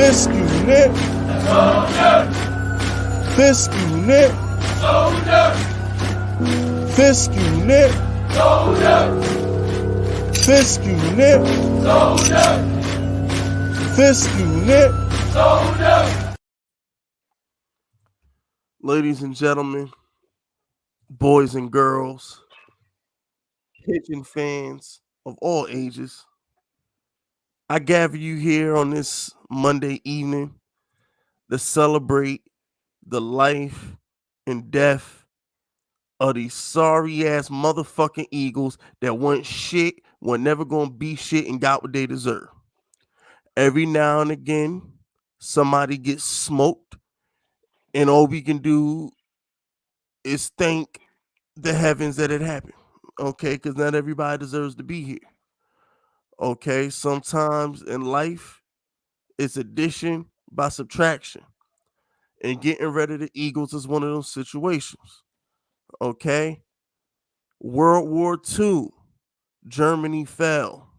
Fisk unit. Fisk unit. Fisk unit. Fisk unit. Fisk unit. Ladies and gentlemen, boys and girls, pigeon fans of all ages, I gather you here on this Monday evening to celebrate the life and death of these sorry ass motherfucking Eagles that weren't shit, were never gonna be shit, and got what they deserve. Every now and again, somebody gets smoked, and all we can do is thank the heavens that it happened. Okay, because not everybody deserves to be here. Okay, sometimes in life, it's addition by subtraction. And getting rid of the Eagles is one of those situations. Okay, World War II, Germany fell.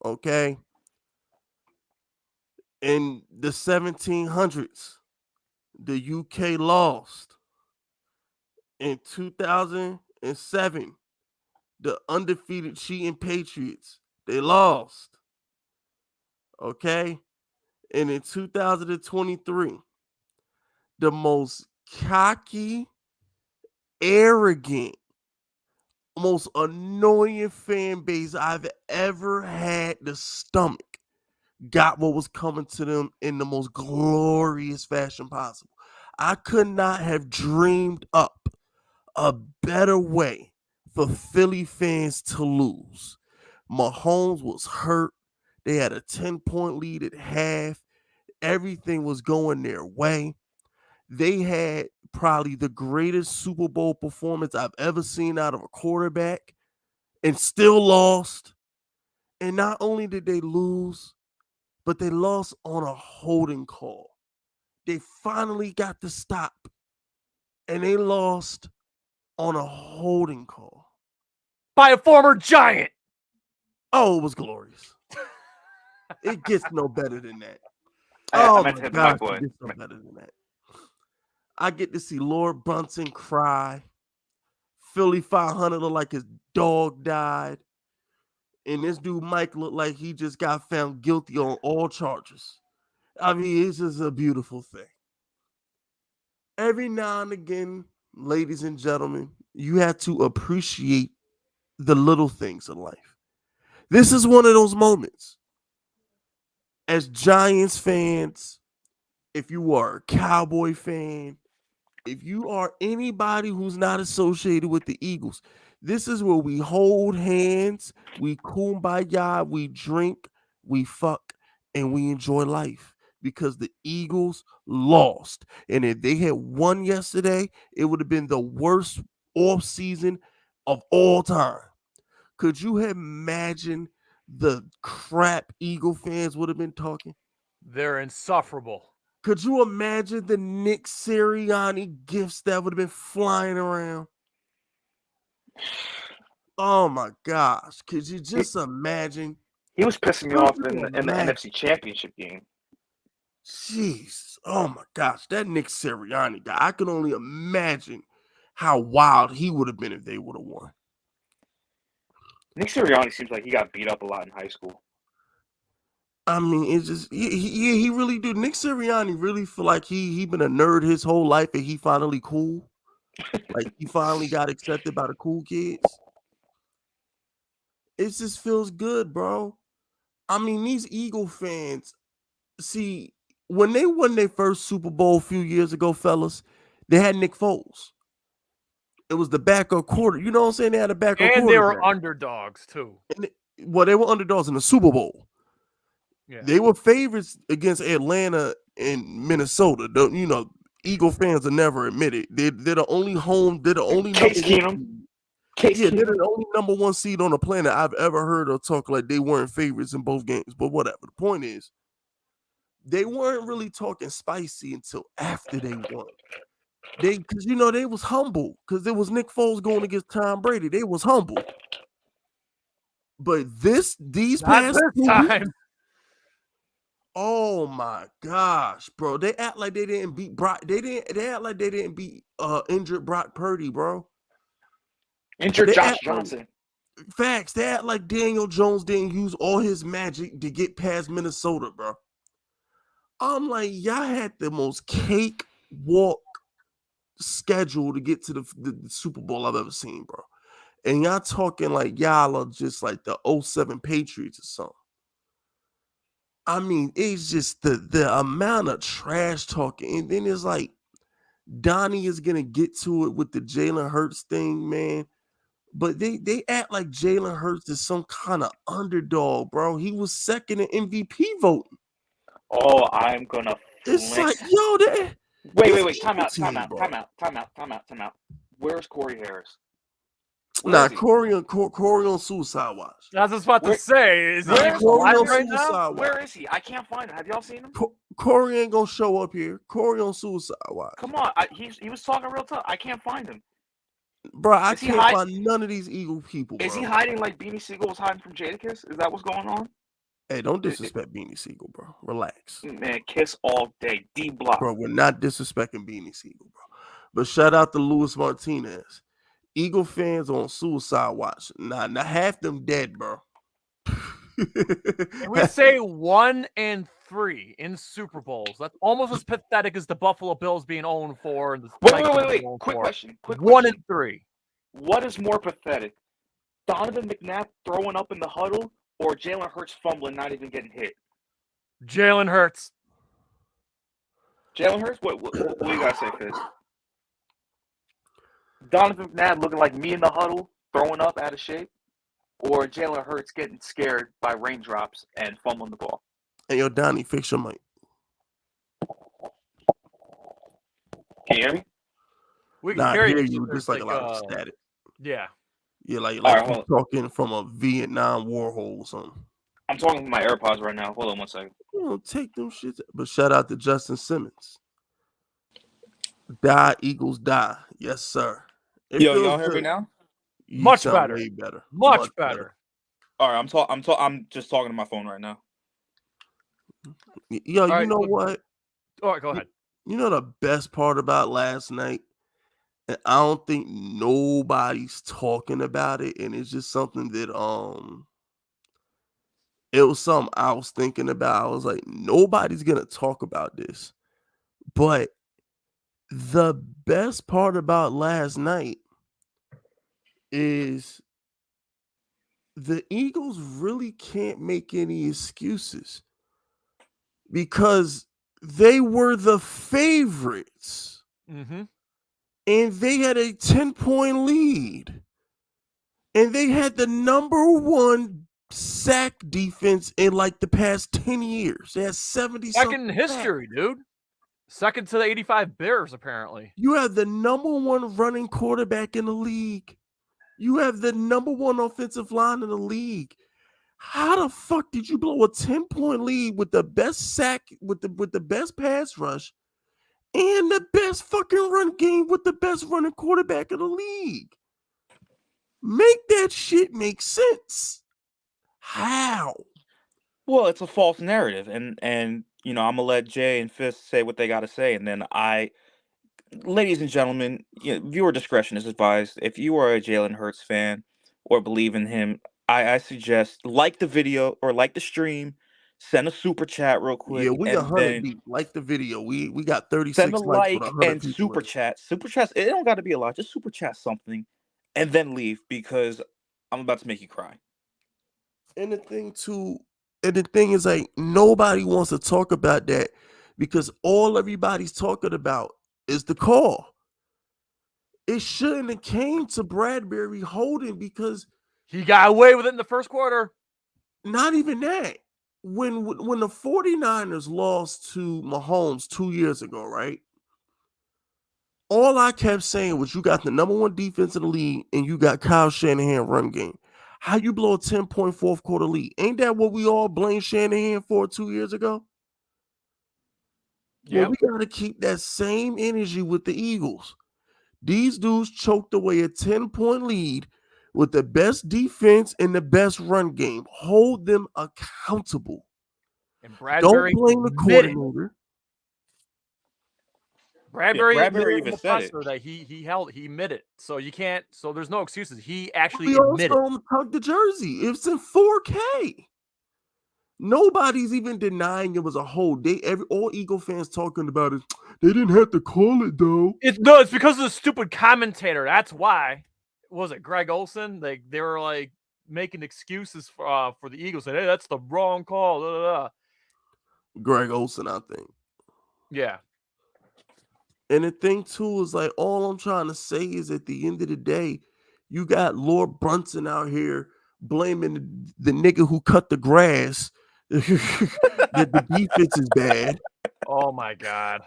Okay, in the 1700s, the UK lost. In 2007, the undefeated cheating Patriots, they lost. Okay, and in 2023, the most cocky, arrogant, most annoying fan base I've ever had the stomach got what was coming to them in the most glorious fashion possible. I could not have dreamed up a better way for Philly fans to lose. Mahomes was hurt. They had a 10-point lead at half. Everything was going their way. They had probably the greatest Super Bowl performance I've ever seen out of a quarterback and still lost. And not only did they lose, but they lost on a holding call. They finally got the stop, and they lost on a holding call by a former Giant. Oh, it was glorious. It gets no better than that. I meant to hit the mic, boy. It gets no better than that. I get to see Lord Brunson cry. Philly 500 look like his dog died. And this dude Mike looked like he just got found guilty on all charges. I mean, it's just a beautiful thing. Every now and again, ladies and gentlemen, you have to appreciate the little things in life. This is one of those moments. As Giants fans, if you are a Cowboy fan, if you are anybody who's not associated with the Eagles, this is where we hold hands, we kumbaya, we drink, we fuck, and we enjoy life because the Eagles lost. And if they had won yesterday, it would have been the worst offseason of all time. Could you imagine the crap Eagle fans would have been talking? They're insufferable. Could you imagine the Nick Sirianni gifts that would have been flying around? Oh my gosh. Could you just imagine? He was pissing me off in the NFC Championship game. Jeez. Oh my gosh. That Nick Sirianni guy. I can only imagine how wild he would have been if they would have won. Nick Sirianni seems like he got beat up a lot in high school. I mean, it's just he really do. Nick Sirianni really feel like he been a nerd his whole life and he finally cool. Like he finally got accepted by the cool kids. It just feels good, bro. I mean, these Eagle fans, see, when they won their first Super Bowl a few years ago, fellas, they had Nick Foles. It was the backup quarter. You know what I'm saying? They had a backup quarterback. And they were underdogs, too. They were underdogs in the Super Bowl. Yeah. They were favorites against Atlanta and Minnesota. Eagle fans are never admitted. They're the only home. They're the only Case Keenum. They're the only number one seed on the planet I've ever heard of talk like they weren't favorites in both games. But whatever. The point is, they weren't really talking spicy until after they won. Because they was humble because it was Nick Foles going against Tom Brady. They was humble. But these past 2 weeks, Oh my gosh, bro. They act like they didn't beat Brock. They act like they didn't beat injured Brock Purdy, bro. Injured They Josh act like Johnson. facts. They act like Daniel Jones didn't use all his magic to get past Minnesota, bro. I'm like, y'all had the most cake walk schedule to get to the Super Bowl I've ever seen, bro. And y'all talking like y'all are just like the 07 Patriots or something. I mean, it's just the amount of trash talking. And then it's like Donnie is gonna get to it with the Jalen Hurts thing, man. But they act like Jalen Hurts is some kind of underdog, bro. He was second in MVP voting. Oh, I'm gonna It's flinch. like, yo, Wait. Time Eagle out. team, bro. Where's Corey Harris? Where Nah, is he? Corey on suicide watch. I was just about to Where- say, is he Where even is Corey alive on right now? suicide watch. Where is he? I can't find him. Have y'all seen him? Corey ain't gonna show up here. Corey on suicide watch. Come on, he was talking real tough. I can't find him. Bro, I Is he can't find none of these Eagle people, bro. Is he hiding like Beanie Siegel was hiding from Jadakiss? Is that what's going on? Hey, don't disrespect Beanie Siegel, bro. Relax. Man, Kiss all day. D Block. Bro, we're not disrespecting Beanie Siegel, bro. But shout out to Luis Martinez. Eagle fans on suicide watch. Nah, half them dead, bro. Can we say 1 and 3 in Super Bowls? That's almost as pathetic as the Buffalo Bills being 0-4 and the Wait. Quick question. 1 and 3. What is more pathetic? Donovan McNabb throwing up in the huddle or Jalen Hurts fumbling, not even getting hit? Jalen Hurts. Jalen Hurts? What do you guys say, Fizz? Donovan McNabb looking like me in the huddle, throwing up out of shape? Or Jalen Hurts getting scared by raindrops and fumbling the ball? Hey, yo, Donnie, fix your mic. Can you hear me? We can Nah, I hear hear you. you. There's Just like a lot of static. Yeah. Yeah, like right, you talking from a Vietnam war hole or something. I'm talking with my AirPods right now. Hold on 1 second. You don't take them shit. But shout out to Justin Simmons. Die, Eagles die. Yes, sir. Yo, y'all hear me now? You Much sound better. way better. Much better. All right, I'm just talking to my phone right now. Yo, right, you know look- what? All right, go ahead. You know the best part about last night? And I don't think nobody's talking about it. And it's just something that it was something I was thinking about. I was like, nobody's gonna talk about this. But the best part about last night is the Eagles really can't make any excuses because they were the favorites Mm-hmm. and they had a 10-point lead and they had the number one sack defense in like the past 10 years. They had 70 Second in history, dude. Second to the 85 Bears, apparently. You have the number one running quarterback in the league. You have the number one offensive line in the league. How the fuck did you blow a 10-point lead with the best sack, with the best pass rush, and the best fucking run game with the best running quarterback in the league? Make that shit make sense. How? Well, it's a false narrative, and you know, I'm gonna let Jay and Fist say what they got to say, and then ladies and gentlemen, viewer discretion is advised. If you are a Jalen Hurts fan or believe in him, I suggest like the video or like the stream, send a super chat real quick, Yeah, we and 100 then deep. Like the video. We got 36 send a likes with like 100 and people. super chat. Super chats. It don't got to be a lot. Just super chat something, and then leave because I'm about to make you cry. And the thing is like nobody wants to talk about that because all everybody's talking about is the call. It shouldn't have came to Bradbury holding because He got away with it in the first quarter. not even that. When the 49ers lost to Mahomes 2 years ago, right? All I kept saying was you got the number one defense in the league and you got Kyle Shanahan run game. How you blow a 10-point fourth quarter lead? Ain't that what we all blame Shanahan for 2 years ago? Yeah. Well, we got to keep that same energy with the Eagles. These dudes choked away a 10-point lead with the best defense and the best run game. Hold them accountable. And Bradbury Don't blame the admitted. coordinator. Bradbury Bradbury admitted even in the said it. presser that he admitted. So you can't. So there's no excuses. He actually We all admitted. saw him tug the jersey. It's in 4K. Nobody's even denying it was a hold. All Eagle fans talking about it. They didn't have to call it though. It's because of the stupid commentator. That's why. Was it Greg Olson? They were like making excuses for the Eagles. Saying, hey, that's the wrong call. Da, da, da. Greg Olson, I think. Yeah. And the thing too is like all I'm trying to say is at the end of the day, you got Lord Brunson out here blaming the nigga who cut the grass that the defense is bad. Oh my God.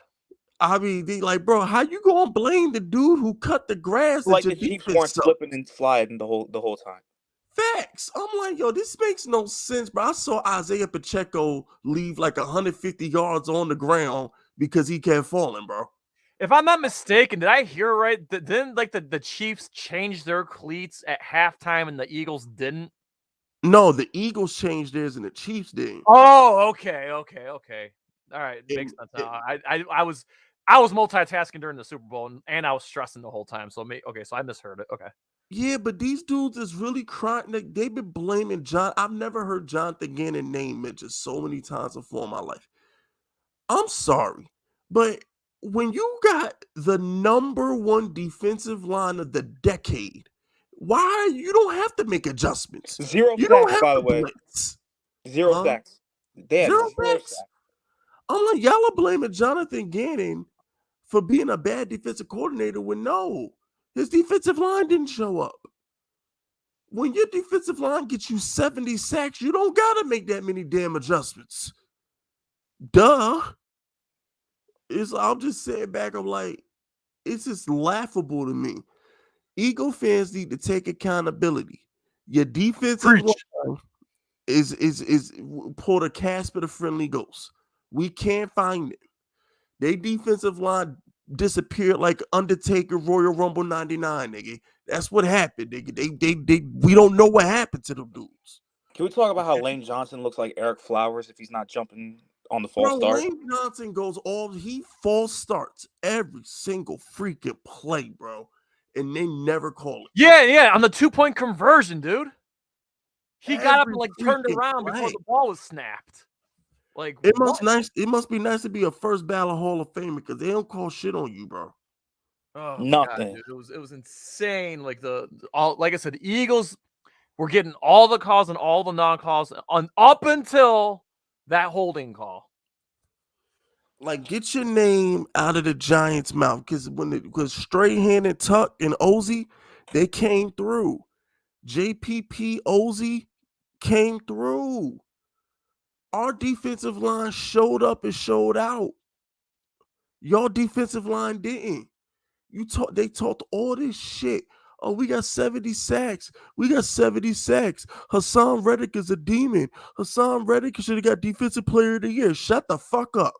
I mean, they like, bro, how you gonna blame the dude who cut the grass? Like that the your Chiefs defense weren't sucks? slipping and sliding the whole time. Facts. I'm like, yo, this makes no sense, bro. I saw Isaiah Pacheco leave like 150 yards on the ground because he kept falling, bro. If I'm not mistaken, did I hear right? Didn't like the Chiefs change their cleats at halftime and the Eagles didn't? No, the Eagles changed theirs and the Chiefs didn't. Oh, okay. All right, makes And- sense now. I was multitasking during the Super Bowl and I was stressing the whole time. So so I misheard it. Okay. Yeah, but these dudes is really crying. They've been blaming John. I've never heard Jonathan Gannon name mentioned so many times before in my life. I'm sorry, but when you got the number one defensive line of the decade, why you don't have to make adjustments? Zero You don't sacks, have by to the way. blitz. Zero Huh? sacks. They had Zero zero sacks? sacks. I'm like, y'all are blaming Jonathan Gannon for being a bad defensive coordinator when no, his defensive line didn't show up. When your defensive line gets you 70 sacks, you don't got to make that many damn adjustments. Duh. I'll just sit back. I'm like, it's just laughable to me. Eagle fans need to take accountability. Your defensive line is pulled a Casper the Friendly Ghost. We can't find it. They defensive line disappeared like Undertaker Royal Rumble 99, nigga. That's what happened, nigga. We don't know what happened to them dudes. Can we talk about how Lane Johnson looks like Eric Flowers if he's not jumping on the false start? Lane Johnson he false starts every single freaking play, bro. And they never call it. Yeah, on the 2-point conversion, dude. He got up Every and like turned freaking around before play. the ball was snapped. Like It must be nice to be a first ballot Hall of Famer because they don't call shit on you, bro. Oh Nothing. God, dude. It was insane. Like like I said, the Eagles were getting all the calls and all the non-calls up until that holding call. Like, get your name out of the Giants' mouth because Strahan and Tuck and Ozzie, they came through. JPP Ozzie came through. Our defensive line showed up and showed out. Your defensive line didn't. They talked all this shit. Oh, we got 70 sacks. We got 70 sacks. Hassan Reddick is a demon. Hassan Reddick should have got Defensive Player of the Year. Shut the fuck up.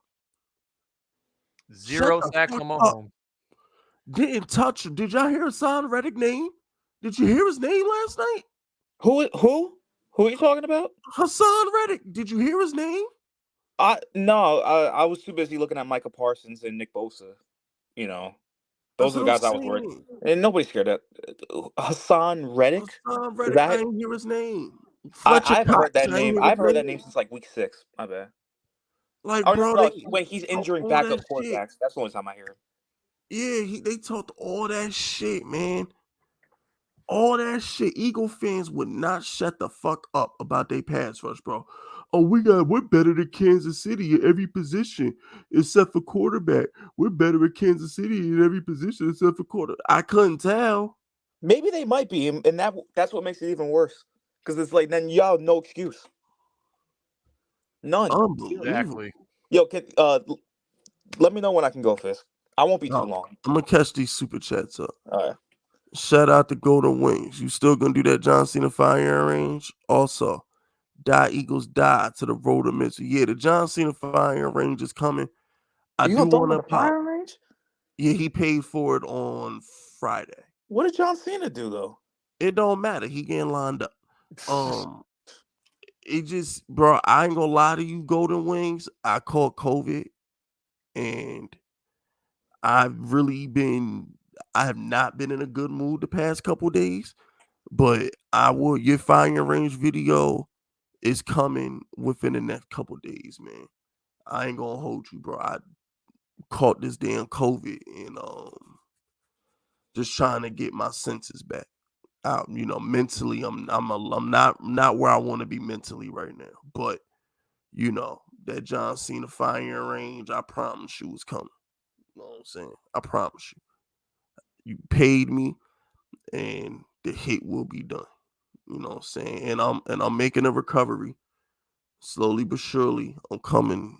0 Shut the sacks fuck on up. Mahomes. Didn't touch him. Did y'all hear Hassan Reddick name? Did you hear his name last night? Who are you talking about? Hassan Reddick. Did you hear his name? No, I was too busy looking at Micah Parsons and Nick Bosa. You know, those are the guys I was worried. And nobody's scared of Hassan Reddick. Hassan Reddick. I didn't hear his name. I haven't heard that name. I've heard that name since like week 6. My bad. Like, bro, no, when he's injuring backup quarterbacks, that's the only time I hear him. Yeah, they talked all that shit, man. All that shit. Eagle fans would not shut the fuck up about their pass rush, bro. Oh, we're better than Kansas City in every position except for quarterback. We're better at Kansas City in every position except for quarterback. I couldn't tell. Maybe they might be, and that's what makes it even worse. Because it's like then y'all have no excuse. None. Exactly. Yo, let me know when I can go, Fisk. I won't be too long. I'm gonna catch these super chats up. All right. Shout out to Golden Wings. You still gonna do that John Cena fire range? Also, Die Eagles Die to the road to Mitchell. Yeah, the John Cena fire range is coming. I do want to fire range? Yeah, he paid for it on Friday. What did John Cena do though? It don't matter. He getting lined up. it just, bro, I ain't gonna lie to you, Golden Wings. I caught COVID, and I have not been in a good mood the past couple days. But your firing range video is coming within the next couple days, man. I ain't gonna hold you, bro. I caught this damn COVID and just trying to get my senses back. Mentally, I'm not where I want to be mentally right now. But that John Cena firing range, I promise you, is coming. You know what I'm saying? I promise you. You paid me, and the hit will be done. You know what I'm saying? And I'm making a recovery. Slowly but surely, I'm coming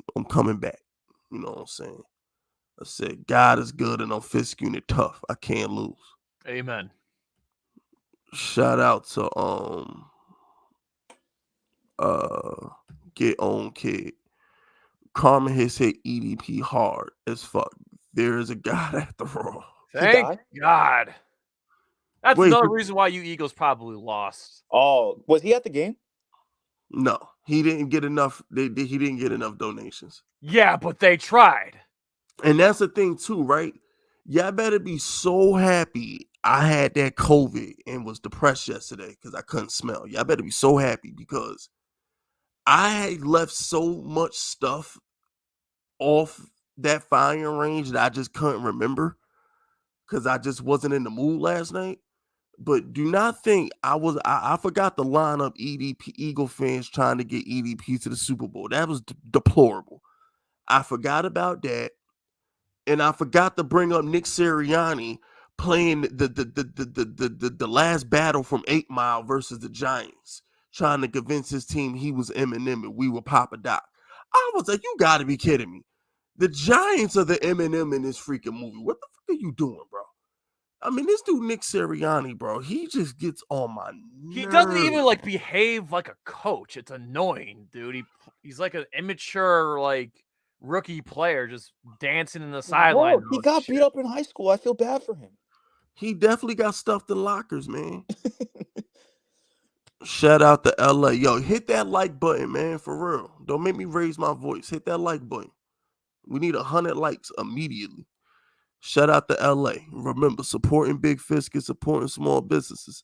back. You know what I'm saying? I said, God is good and I'm fisking it tough. I can't lose. Amen. Shout out to Get On Kid. Carmen has hit EDP hard as fuck. There is a God after all. Thank died? God. That's Wait, another but- reason why you Eagles probably lost. Oh, was he at the game? No, he didn't get enough. He didn't get enough donations. Yeah, but they tried. And that's the thing too, right? Y'all better be so happy I had that COVID and was depressed yesterday because I couldn't smell. Y'all better be so happy because I had left so much stuff off that firing range that I just couldn't remember because I just wasn't in the mood last night. But do not think I forgot the lineup EDP Eagle fans trying to get EDP to the Super Bowl. That was deplorable. I forgot about that. And I forgot to bring up Nick Sirianni playing the last battle from 8 Mile versus the Giants, trying to convince his team he was Eminem and we were Papa Doc. I was like, you got to be kidding me. The Giants are the Eminem in this freaking movie. What the fuck are you doing, bro? I mean, this dude Nick Sirianni, bro, he just gets on my nerves. He doesn't even like behave like a coach. It's annoying, dude. He's like an immature, like rookie player just dancing in the sideline. Bro, he got beat up in high school. I feel bad for him. He definitely got stuffed in lockers, man. Shout out to LA. Yo, hit that like button, man, for real. Don't make me raise my voice. Hit that like button. We need 100 likes immediately. Shout out to LA. Remember, supporting big fish is supporting small businesses.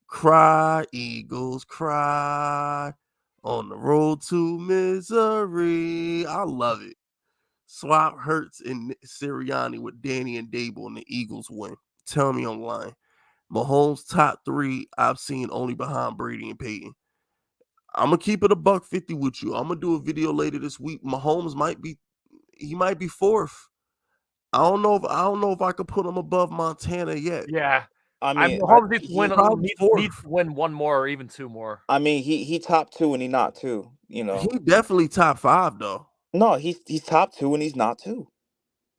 Cry, Eagles, cry. On the road to misery. I love it. Swap Hurts and Sirianni with Danny and Dable and the Eagles win. Tell me I'm lying. Mahomes top 3 I've seen only behind Brady and Peyton. I'm gonna keep it $150 with you. I'm gonna do a video later this week. Mahomes might be 4th. I don't know if I could put him above Montana yet. Yeah. I mean, Mahomes needs he to win one more or even 2 more. I mean, he top 2 and he not 2. You know, He definitely top 5 though. no, he's top 2 and he's not 2.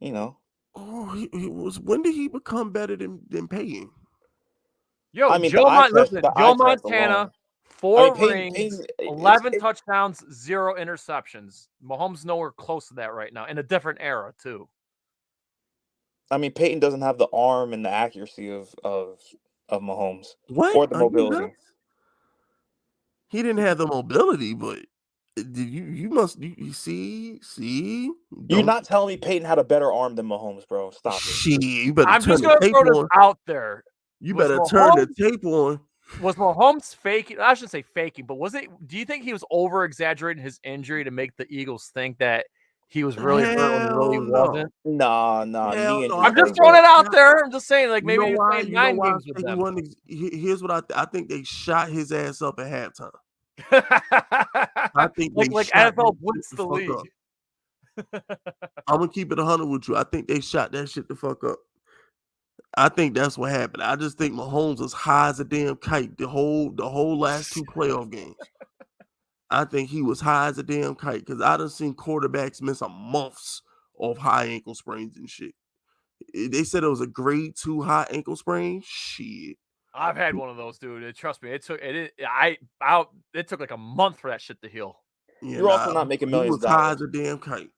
You know, Oh, he was. When did he become better than Peyton? Yo, I mean, Joe Montana, 4 rings, Peyton, 11 touchdowns, 0 interceptions. Mahomes nowhere close to that right now in a different era too. I mean, Peyton doesn't have the arm and the accuracy of Mahomes. What? Or the mobility. He didn't have the mobility, but you must see. You're not telling me Peyton had a better arm than Mahomes, bro. Stop it. Shit, you better I'm turn just the gonna tape throw this on. out there. You Was better turn the Mahomes- tape on. Was Mahomes faking? I shouldn't say faking, but was it? Do you think he was over exaggerating his injury to make the Eagles think that he was really hurt when he really Hell no. wasn't? Nah. Hell knee no. injury. I'm just throwing it out there. I'm just saying, like maybe he was playing 9 games with them. Here's what I think they shot his ass up at halftime. I think like shot NFL that blitz shit the fuck league. up. I'm gonna keep it 100 with you. I think they shot that shit the fuck up. I think that's what happened. I just think Mahomes was high as a damn kite the whole last 2 playoff games. I think he was high as a damn kite because I done seen quarterbacks miss a months of high ankle sprains and shit. They said it was a grade 2 high ankle sprain. Shit. I've had one of those, dude. Trust me, it took like a month for that shit to heal. Yeah, You're also not making millions he was high of as a damn kite.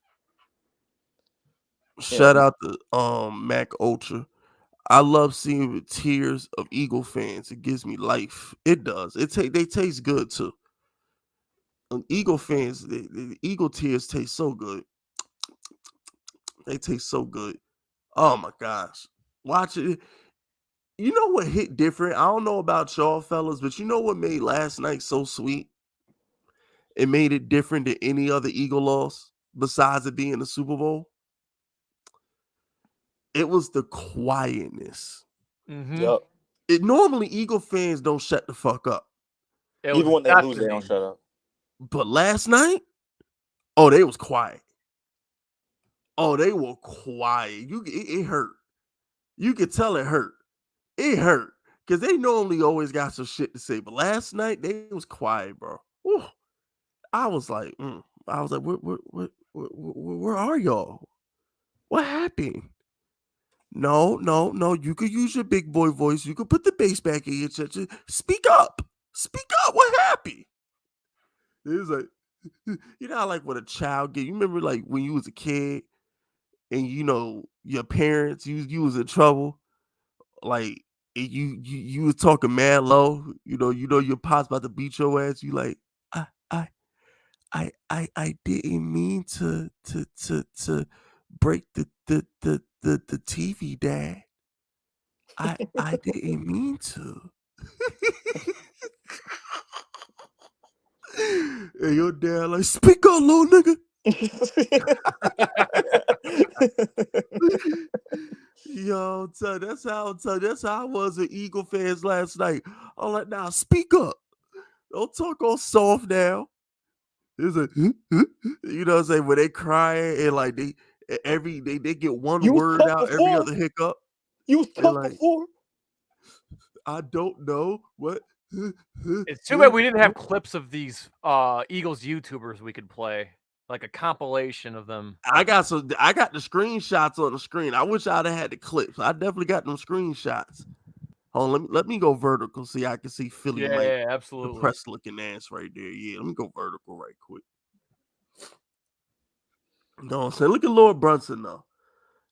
Shout out to Mac Ultra. I love seeing the tears of Eagle fans. It gives me life. It does. They taste good too. Eagle fans, the Eagle tears taste so good. They taste so good. Oh my gosh. Watch it. You know what hit different? I don't know about y'all fellas, but you know what made last night so sweet? It made it different than any other Eagle loss besides it being the Super Bowl. It was the quietness. Mm-hmm. Yep. It normally Eagle fans don't shut the fuck up. Even when they lose, they don't shut up. But last night, oh, they was quiet. Oh, they were quiet. It hurt. You could tell it hurt. It hurt. Because they normally always got some shit to say. But last night, they was quiet, bro. Whew. I was like, where are y'all? What happened? No. You could use your big boy voice. You could put the bass back in your chest. Speak up. Speak up. What happened? It was like, you know how like when a child you remember like when you was a kid and you know your parents, you was in trouble, like and you was talking mad low, you know your pop's about to beat your ass, you like, I didn't mean to break the TV, Dad. I didn't mean to. And your dad like, speak up, little nigga. Yo, that's how I was with Eagle fans last night. I'm like, nah, speak up. Don't talk all soft now. It's like, you know what I'm saying? When they crying and like they get one word out every other hiccup. You was tough like, before. I don't know what. It's too bad we didn't have clips of these Eagles YouTubers we could play, like a compilation of them. I got the screenshots on the screen. I wish I'd have had the clips. I definitely got them screenshots. Hold on, let me go vertical. See, I can see Philly Yeah, absolutely. depressed looking ass right there. Yeah, let me go vertical right quick. You know what I'm saying? Look at Lord Brunson though.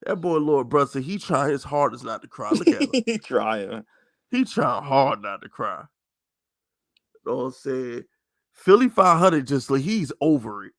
That boy Lord Brunson, he trying his hardest not to cry. Look at him. He trying. He trying hard not to cry. You know what I'm saying? Philly 500 just like he's over it.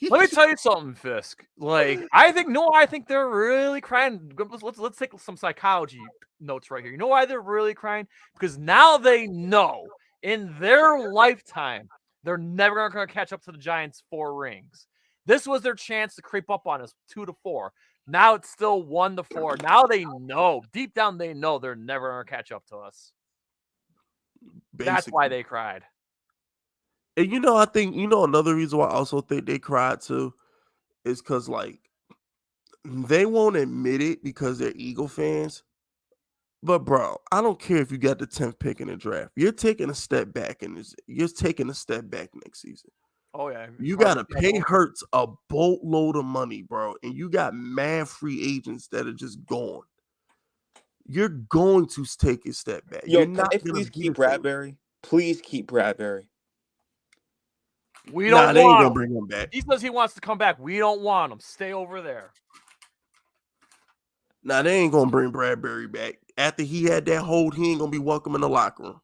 Let me tell you something, Fisk. Like, I think they're really crying. Let's take some psychology notes right here. You know why they're really crying? Because now they know in their lifetime they're never going to catch up to the Giants' 4 rings. This was their chance to creep up on us 2-4. Now it's still 1-4. Now they know, deep down they know they're never going to catch up to us. Basically. That's why they cried. And you know, I think another reason why I also think they cried too is because like they won't admit it because they're Eagle fans. But bro, I don't care if you got the 10th pick in the draft. You're taking a step back you're taking a step back next season. Oh yeah. You gotta pay Hurts a boatload of money, bro. And you got mad free agents that are just gone. You're going to take a step back. Yo, You're not can they please keep Bradbury? Please keep Bradbury. We don't they ain't want gonna him. bring him back. He says he wants to come back. We don't want him. Stay over there. Nah, they ain't gonna bring Bradbury back. After he had that hold, he ain't gonna be welcome in the locker room.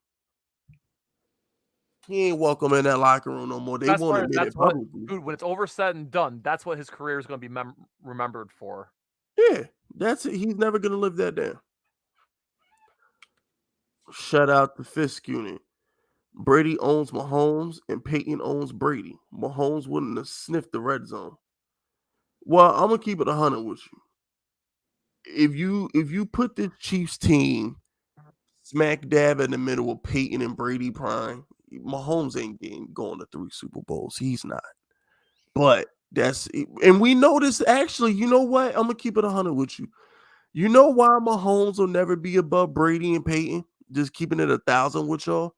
He ain't welcome in that locker room no more. They won't admit it publicly. Dude, when it's over, said and done, that's what his career is going to be remembered for. Yeah, that's it. He's never gonna live that down. Shout out to Fisk Unit. Brady owns Mahomes and Peyton owns Brady. Mahomes wouldn't have sniffed the red zone. Well, I'm gonna keep it 100 with you. If you put the Chiefs team smack dab in the middle of Peyton and Brady prime, Mahomes ain't going to 3 Super Bowls. He's not. But and we know this actually. You know what? I'm gonna keep it 100 with you. You know why Mahomes will never be above Brady and Peyton? Just keeping it 1,000 with y'all.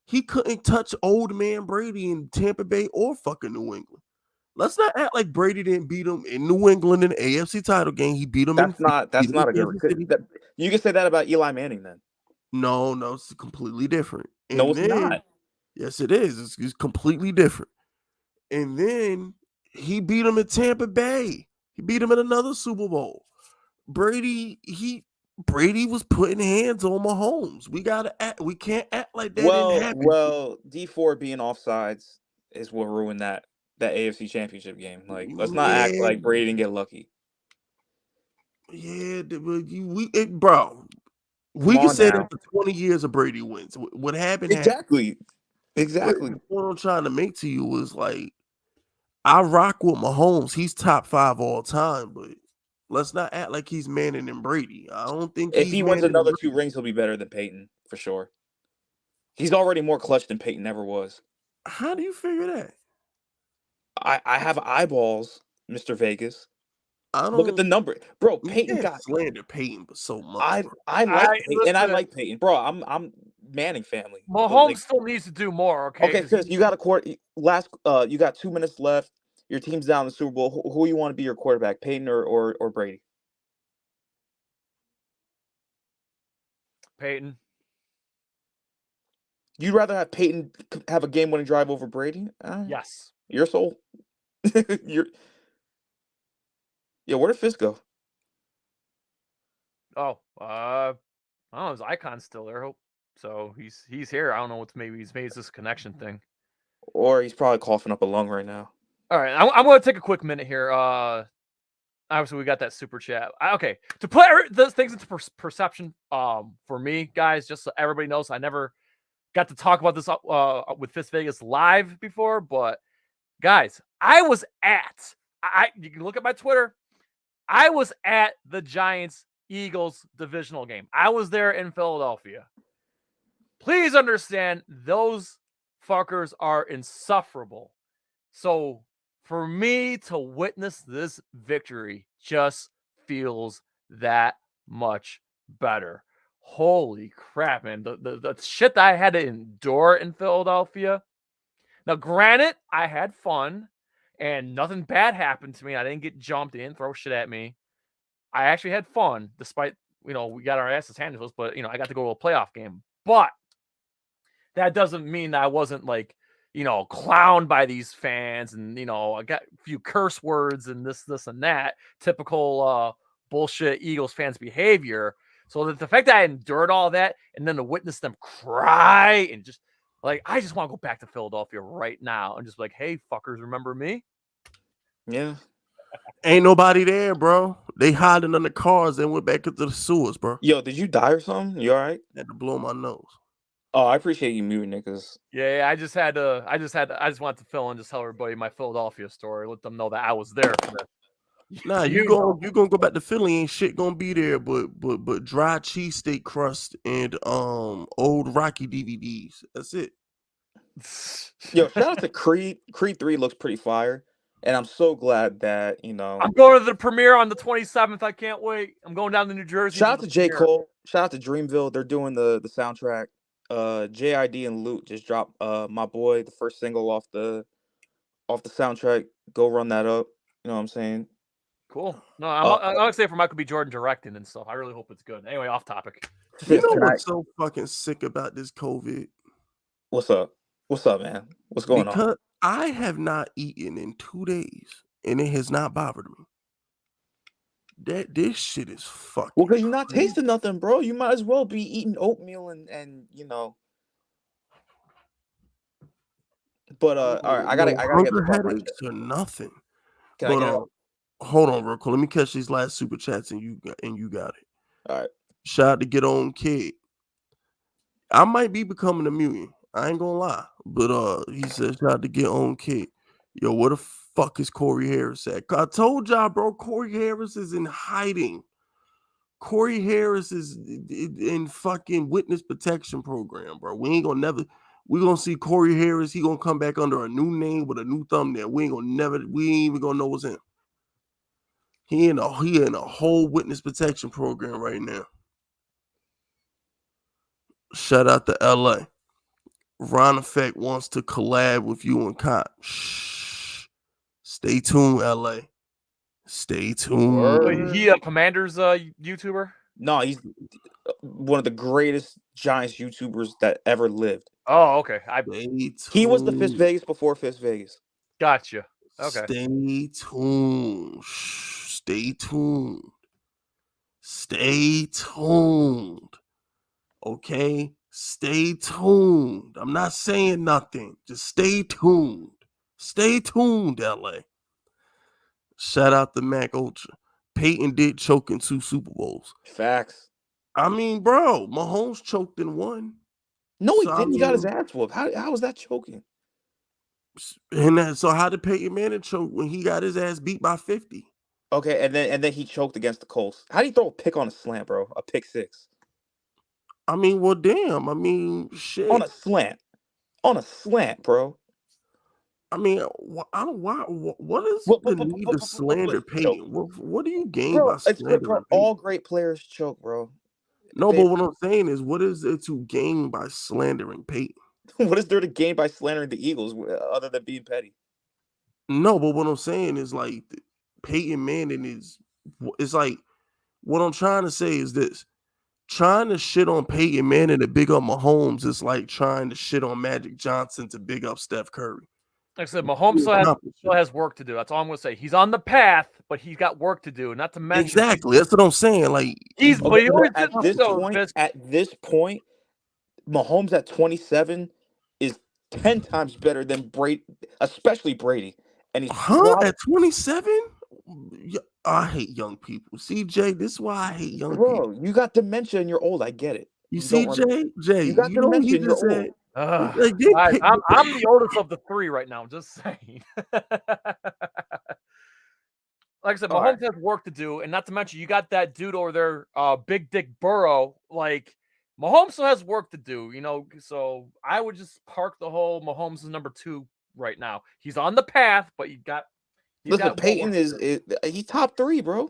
He couldn't touch old man Brady in Tampa Bay or fucking New England. Let's not act like Brady didn't beat him in New England in the AFC title game. He beat him. That's not a good. You can say that about Eli Manning then. No, it's completely different. And no, it's not. Yes, it is. It's completely different. And then he beat him in Tampa Bay. He beat him in another Super Bowl. Brady, Brady was putting hands on Mahomes. We can't act like that didn't happen. Well, D4 being offsides is what ruined that AFC Championship game. Like, let's not act like Brady didn't get lucky. Yeah, bro. We can say that for 20 years of Brady wins. What happened? Exactly. The point I'm trying to make to you is like, I rock with Mahomes. He's top 5 all time, but let's not act like he's Manning and Brady. I don't think if he wins another 2 rings, he'll be better than Peyton for sure. He's already more clutch than Peyton ever was. How do you figure that? I have eyeballs, Mr. Vegas. I don't look at the number, bro. Peyton got slander Peyton, but so much. I like Peyton, bro. I'm Manning family. Mahomes still needs to do more. Okay, Chris, you got a quarter. You got 2 minutes left. Your team's down in the Super Bowl. Who you want to be your quarterback, Peyton or Brady? Peyton. You'd rather have Peyton have a game-winning drive over Brady? Yes. Your soul. Where did Fist go? Oh, I don't know. His icon's still there. Hope so. He's here. I don't know maybe he's made this connection thing, or he's probably coughing up a lung right now. All right, I'm going to take a quick minute here. Obviously we got that super chat. Okay, to put those things into perception, for me, guys, just so everybody knows, I never got to talk about this with Fist Vegas live before, but guys, you can look at my Twitter. I was at the Giants-Eagles divisional game. I was there in Philadelphia. Please understand, those fuckers are insufferable. So for me to witness this victory just feels that much better. Holy crap, man. The shit that I had to endure in Philadelphia. Now, granted, I had fun and nothing bad happened to me. I didn't get jumped. They didn't throw shit at me. I actually had fun, despite, we got our asses handed to us, but, I got to go to a playoff game. But that doesn't mean that I wasn't, like, clowned by these fans and, I got a few curse words and this and that. Typical bullshit Eagles fans behavior. So the fact that I endured all that and then to witness them cry and just, like, I just want to go back to Philadelphia right now and just be like, hey, fuckers, remember me? Yeah. Ain't nobody there, bro. They hiding under cars and went back into the sewers, bro. Yo, did you die or something? You all right? I had to blow my nose. Oh, I appreciate you muting it, cause I just wanted to fill in, just tell everybody my Philadelphia story, let them know that I was there for that. Nah, you gonna go back to Philly, ain't shit gonna be there, but dry cheesesteak crust and old Rocky DVDs. That's it. Yo, shout out to Creed. Creed 3 looks pretty fire, and I'm so glad that I'm going to the premiere on the 27th. I can't wait. I'm going down to New Jersey. Shout out to J. Cole. Shout out to Dreamville. They're doing the soundtrack. JID and Loot just dropped My Boy, the first single off the soundtrack. Go run that up. You know what I'm saying? Cool. No, I'm excited for Michael B. Jordan directing and stuff. I really hope it's good. Anyway, off topic. You know what's so fucking sick about this COVID? What's up? What's up, man? What's going on? I have not eaten in 2 days, and it has not bothered me. This shit is fucking. Well, because you're not tasting nothing, bro. You might as well be eating oatmeal and But all right, I gotta get the headaches or nothing. Can I get it? Hold on, real quick. Let me catch these last super chats, and you got it. All right. Shout out to Get On Kid. I might be becoming a mutant. I ain't gonna lie, but he said shout out to Get On Kid. Yo, where the fuck is Corey Harris at? I told y'all, bro. Corey Harris is in hiding. Corey Harris is in fucking witness protection program, bro. We gonna see Corey Harris. He gonna come back under a new name with a new thumbnail. We ain't even gonna know what's him. He in a whole witness protection program right now. Shout out to LA. Ron Effect wants to collab with you and Cop. Shh. Stay tuned, LA. Stay tuned. Wait, he a Commander's YouTuber? No, he's one of the greatest Giants YouTubers that ever lived. Oh, okay. He was the Fist Vegas before Fist Vegas. Gotcha. Okay. Stay tuned. Stay tuned. Stay tuned. Okay? Stay tuned. I'm not saying nothing. Just stay tuned. Stay tuned, LA. Shout out to Mac Ultra. Peyton did choke in 2 Super Bowls. Facts. I mean, bro, Mahomes choked in 1. No, he So, I didn't. He got his mean, ass whooped. How was that choking? and so how did Peyton Manning choke when he got his ass beat by 50? Okay, and then he choked against the Colts. How do you throw a pick on a slant, bro? A pick six I mean, well, damn. I mean, on shit. a slant, bro. I mean, I don't. Why? What is What- the but- need but- to but- but- slander but- choke. Peyton? What do you gain Bro, by it's good, bro. slandering All Peyton? great players choke, bro. No, They- but what I'm saying is, what is it to gain by slandering Peyton? What is there to gain by slandering the Eagles other than being petty? No, but what I'm saying is like Peyton Manning is. It's like what I'm trying to say is this: trying to shit on Peyton Manning to big up Mahomes is like trying to shit on Magic Johnson to big up Steph Curry. Like I said, Mahomes still has work to do. That's all I'm going to say. He's on the path, but he's got work to do. Not to mention, Exactly. That's what I'm saying. Like he's Okay, but he always at did this so, point, Fisk. Mahomes at 27 is 10 times better than Brady, especially Brady. And he's at 27? I hate young people. See, Jay, this is why I hate young people. Bro, you got dementia and you're old. I get it. You You see, don't remember. Jay, You got you know what he dementia and just you're said? Ugh. Like, they Guys, pick- I'm the oldest of the 3 right now. Just saying. Like I said, All Mahomes has work to do, and not to mention you got that dude over there, Big Dick Burrow. Like Mahomes still has work to do, you know. So I would just park the whole Mahomes is number 2 right now. He's on the path, but Listen, Peyton is he's top 3, bro.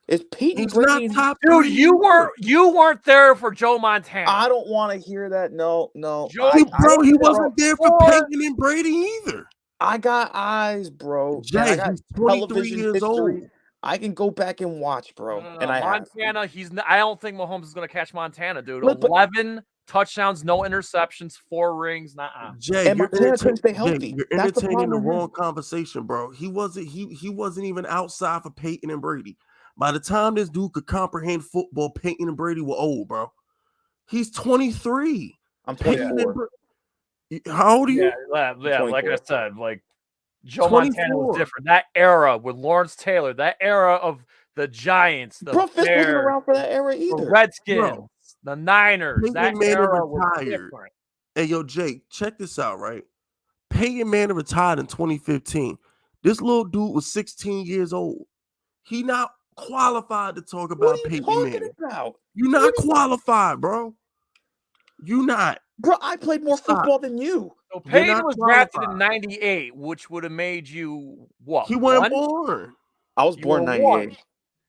It's Peyton He's Brady. not top dude. 3. You weren't there for Joe Montana. I don't want to hear that. No. Joe, He wasn't there for Peyton and Brady either. I got eyes, bro. Jay, And I got he's 23 television years history. old. I can go back and watch, bro. No. And I have. Montana. I don't think Mahomes is going to catch Montana, dude. Look, but- 11 touchdowns, no interceptions, 4 rings. Nah. Jay, And Montana couldn't stay healthy. You're That's the entertaining the problem with him. wrong conversation, bro. He wasn't even outside for Peyton and Brady. By the time this dude could comprehend football, Peyton and Brady were old, bro. He's 23. I'm Peyton 24. How old are you? Yeah. Like I 24. said, like Joe 24. Montana was different. That era with Lawrence Taylor, that era of the Giants, the Bro, Fisk wasn't Bears, around for that era the either. Redskins, Bro. the Niners. Peyton That Manning era was retired. different. Hey, yo, Jake, check this out, right? Peyton Manning retired in 2015. This little dude was 16 years old. He not qualified to talk What about are you Peyton talking Manning. about? You not qualified, bro. You not. Bro, I played more Stop. football than you. So You're Peyton not was drafted in qualified. 98, which would have made you what? He wasn't 1? born. I was You born in were 98. 1.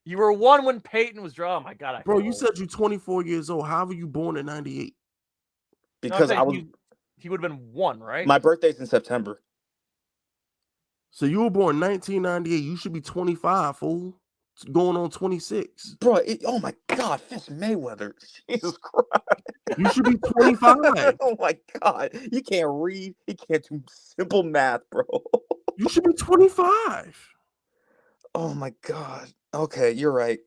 You were 1 when Peyton was drafted. Oh my god, Bro, you said you're 24 years old. How were you born in 98? Because I was he would have been 1, right? my birthday's in September. So you were born 1998. You should be 25, fool. It's going on 26. Bro, oh my God, Fisk Mayweather. Jesus Christ. You should be 25. Oh my God. You can't read. You can't do simple math, bro. You should be 25. Oh my God. Okay, you're right.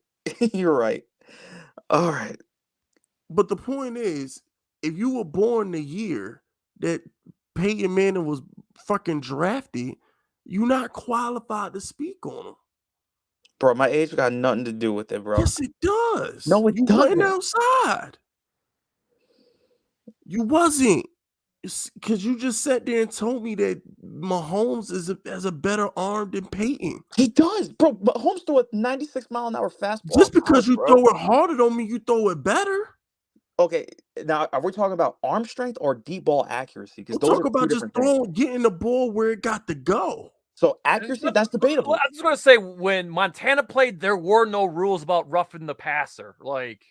You're right. All right. But the point is, if you were born the year that Peyton Manning was fucking drafted, you're not qualified to speak on him. Bro, my age got nothing to do with it, bro. Yes, it does. No, it you doesn't. wasn't outside. You wasn't. Because you just sat there and told me that Mahomes has a better arm than Peyton. He does, bro. Mahomes threw a 96-mile-an-hour fastball. Just because you bro. throw it harder don't mean you throw it better. Okay, now are we talking about arm strength or deep ball accuracy? Because We'll those talk are about two just different things. getting the ball where it got to go. So accuracy, that's debatable. I was going to say, when Montana played, there were no rules about roughing the passer. Like,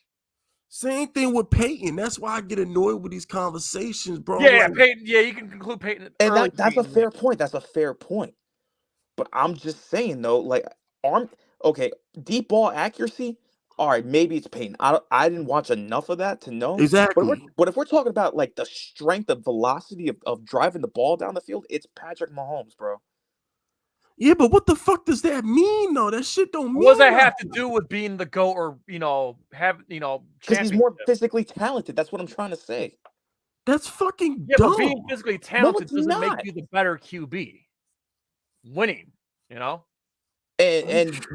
same thing with Peyton. That's why I get annoyed with these conversations, bro. yeah, Like, Peyton. Yeah, you can conclude Peyton. And that's a fair point. That's a fair point. But I'm just saying though, like deep ball accuracy. All right, maybe it's Peyton. I didn't watch enough of that to know. exactly. But if we're talking about like the strength of velocity of driving the ball down the field, it's Patrick Mahomes, bro. Yeah, but what the fuck does that mean, though? That shit don't mean What does that have nothing. to do with being the GOAT or, Because he's more championship? physically talented. That's what I'm trying to say. That's fucking Yeah, dumb. but being physically No, talented it's doesn't make not. you the better QB. Winning, And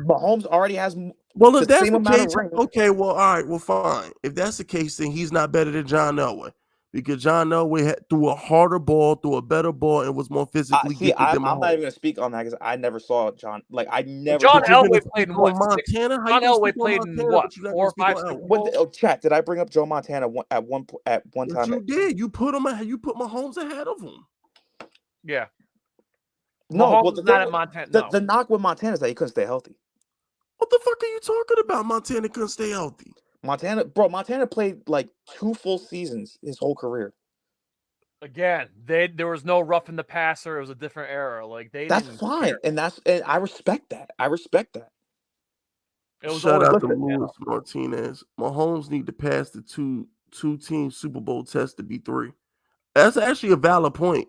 Mahomes already has Well, the if that's same the amount case, of rings. okay, well, all right, well, fine. If that's the case, then he's not better than John Elway because John Elway threw a harder ball, threw a better ball, and was more physically See, gifted than I'm not Mahomes. even gonna speak on that because I never saw John. Like I never. John saw You're gonna Elway speak played in on what? Montana? How you John gonna Elway speak on played in Montana, what? but you're not 4 gonna or speak 5 on Super Elway? Bowls? Chat. Did I bring up Joe Montana at one Yes, time? you did. You put Mahomes ahead of him. Yeah. No, Mahomes well is not at Montana. No. the knock with Montana is that he couldn't stay healthy. What the fuck are you talking about? Montana couldn't stay healthy. Montana played like 2 full seasons his whole career. Again, there was no roughing the passer. It was a different era. Like That's didn't fine, care. and I respect that. It was Shout always out to Listen. Luis Martinez. Mahomes need to pass the two team Super Bowl test to be 3. That's actually a valid point.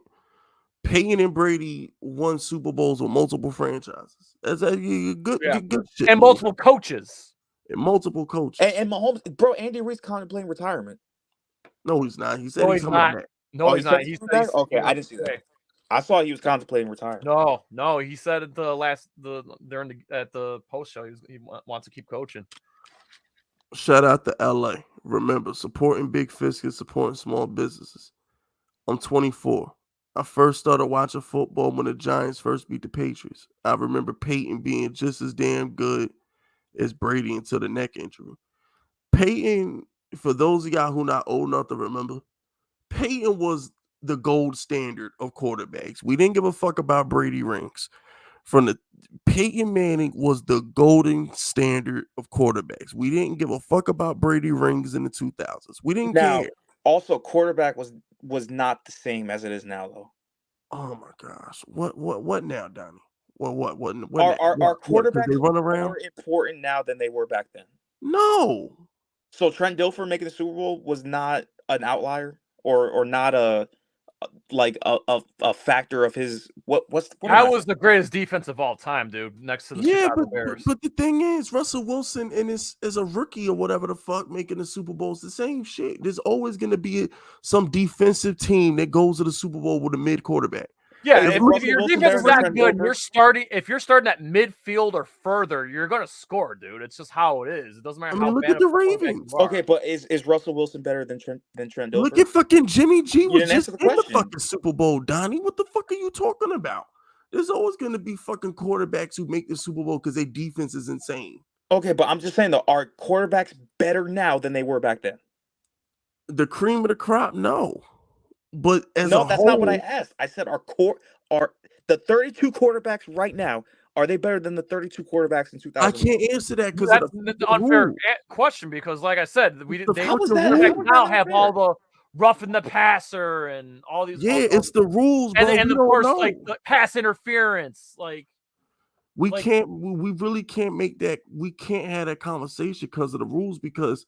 Peyton and Brady won Super Bowls with multiple franchises. That's a good shit. and Luis. multiple coaches. And multiple coaches. And Mahomes, bro, Andy Reid's contemplating retirement. No, he's not. He said No, he's he's coming not. back. No, he's not. said He's coming back? Okay, I didn't see that. I saw he was contemplating retirement. No, he said at at the post show he wants to keep coaching. Shout out to LA. Remember, supporting Big Fisk is supporting small businesses. I'm 24. I first started watching football when the Giants first beat the Patriots. I remember Peyton being just as damn good as Brady until the neck injury. Peyton, for those of y'all who not old enough to remember, Peyton was the gold standard of quarterbacks. We didn't give a fuck about Brady rings. Peyton Manning was the golden standard of quarterbacks. We didn't give a fuck about Brady rings in the 2000s. We didn't care. Also, quarterback was not the same as it is now, though. Oh my gosh. What now, Donnie? What Are quarterbacks they run around? more important now than they were back then? No. So Trent Dilfer making the Super Bowl was not an outlier or not a factor of his That was the greatest defense of all time, dude. Next to the Chicago Bears. But the thing is, Russell Wilson and as a rookie or whatever the fuck making the Super Bowl is the same shit. There's always going to be some defensive team that goes to the Super Bowl with a mid quarterback. Yeah, if your defense is that good, and if you're starting at midfield or further, you're gonna score, dude. It's just how it is. It doesn't matter how look bad at the Ravens. Okay, but is Russell Wilson better than Trent Dilfer? Look at fucking Jimmy G was just in the question. fucking Super Bowl, Donnie. What the fuck are you talking about? There's always going to be fucking quarterbacks who make the Super Bowl because their defense is insane. Okay, but I'm just saying though, are quarterbacks better now than they were back then? The cream of the crop, no. But that's not what I asked. I said are the 32 quarterbacks right now, are they better than the 32 quarterbacks in 2000? I can't answer that because that's an unfair question because, like I said, they now have all the roughing the passer and all these. Yeah, it's the rules, bro. And of course, like the pass interference, like we really can't make that. We can't have that conversation because of the rules. Because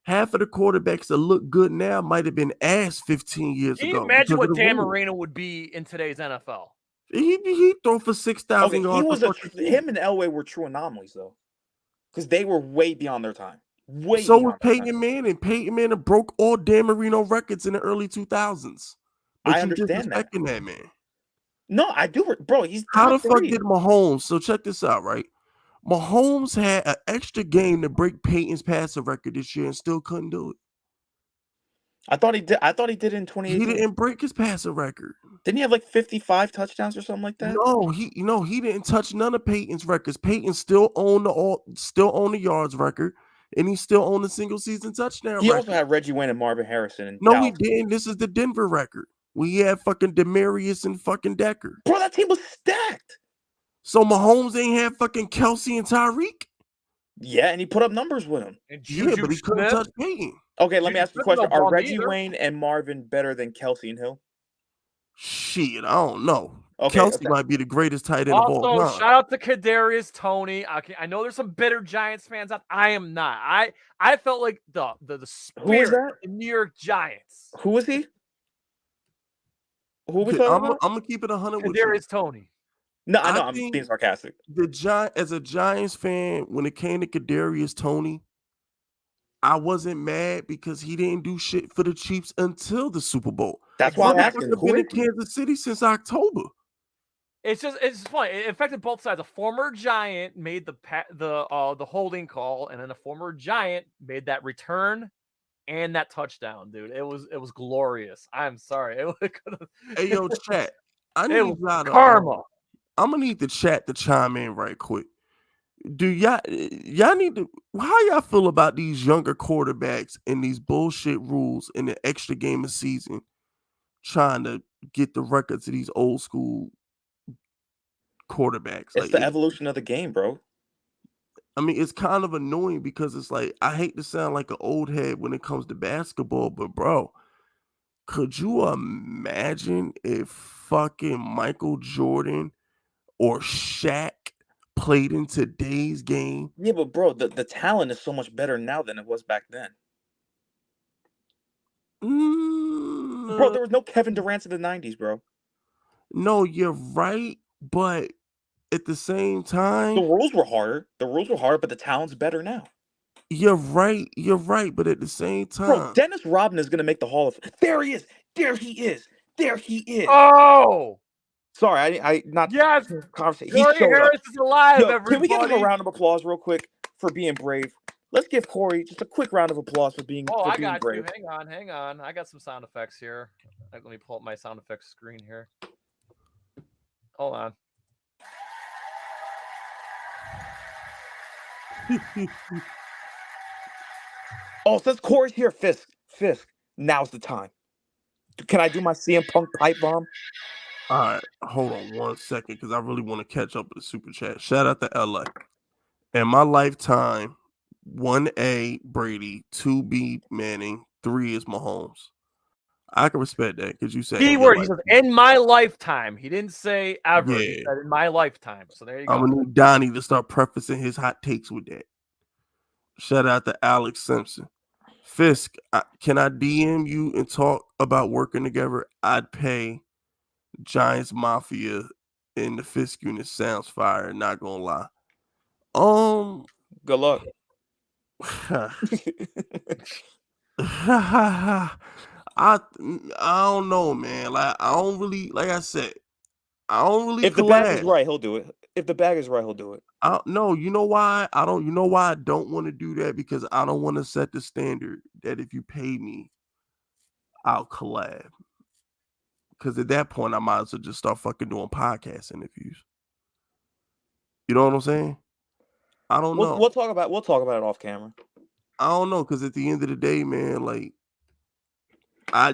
half of the quarterbacks that look good now might have been ass 15 years ago. Can you imagine what Dan Marino would be in today's NFL? He throw for 6,000 yards. Him and Elway were true anomalies though, because they were way beyond their time. So was Peyton Manning. Peyton Manning broke all Dan Marino records in the early 2000s. But I understand that, man. No, I do, bro. He's how the fuck did Mahomes? So check this out, right? Mahomes had an extra game to break Peyton's passing record this year and still couldn't do it. I thought he did. It in 2018. He didn't break his passing record. Didn't he have like 55 touchdowns or something like that? No, he didn't touch none of Peyton's records. Peyton still owned the yards record, and he still owned the single season touchdown record. He also had Reggie Wayne and Marvin Harrison. No, he didn't. This is the Denver record. We had fucking Demarius and fucking Decker. Bro, that team was stacked. So Mahomes ain't had fucking Kelsey and Tyreek? Yeah, and he put up numbers with him. Yeah, but he couldn't touch Peyton. Okay, let me ask you a question. Are Reggie Wayne and Marvin better than Kelsey and Hill? Shit, I don't know. Okay, Kelsey might be the greatest tight end of all time. Also, shout out to Kadarius Toney. I know there's some bitter Giants fans out. I am not. I felt like the spirit of the New York Giants. Who was he? Who was talking about? I'm gonna keep it 100 with you. Kadarius Toney. No, I I know I'm think being sarcastic. as a Giants fan, when it came to Kadarius Toney, I wasn't mad because he didn't do shit for the Chiefs until the Super Bowl. That's why I'm asking, Motherfucker who been in is he? Kansas City since October. It's funny. It affected both sides. A former Giant made the holding call, and then a former Giant made that return and that touchdown, dude. It was glorious. I'm sorry. Hey yo, chat. I It need was y'all to karma. I'm gonna need the chat to chime in right quick. Do y'all need to how y'all feel about these younger quarterbacks and these bullshit rules in the extra game of season trying to get the records of these old school quarterbacks? It's Like the evolution of the game, bro. it's kind of annoying because it's like I hate to sound like an old head when it comes to basketball, but bro, could you imagine if fucking Michael Jordan or Shaq played in today's game? Yeah, but bro, the talent is so much better now than it was back then. Bro, Mm, there was no Kevin Durant in the 90s, bro. no, you're right, but at the same The time, rules were harder. The rules were harder, but the talent's better now. you're right. You're right, but at the same Bro, time, Dennis Rodman is gonna make the Hall of There he is! There he is! There he is! Oh Sorry, I not yes, conversation. He Corey showed up. Harris is alive. Yo, Everybody. can we give him a round of applause real quick for being brave? Let's give Corey just a quick round of applause for being Oh, I being got brave. you. Hang on. I got some sound effects here. Let me pull up my sound effects screen here. Hold on. Oh, since Corey's here, Fisk, now's the time. Can I do my CM Punk pipe bomb? all right, hold on 1 second because I really want to catch up with the super chat. Shout out to LA. In my lifetime, 1A Brady, 2B Manning, 3 is Mahomes. I can respect that because you said in your Keyword. He says lifetime. in my lifetime. He didn't say ever. He Yeah, said in my lifetime. So there you I'm go. gonna need Donnie to start prefacing his hot takes with that. Shout out to Alex Simpson. Fisk, can I DM you and talk about working together? I'd pay Giants Mafia in the Fisk unit. Sounds fire, not gonna lie. Good luck. I don't know, man. Like I don't really, like I said, I don't really If the bag is collab. right, he'll do it. If the bag is right, he'll do it. No, you know why? You know why I don't want to do that? Because I don't want to set the standard that if you pay me, I'll collab. Because at that point, I might as well just start fucking doing podcast interviews. You know what I'm saying? I don't know. We'll talk about it off camera. I don't know, because at the end of the day, man, like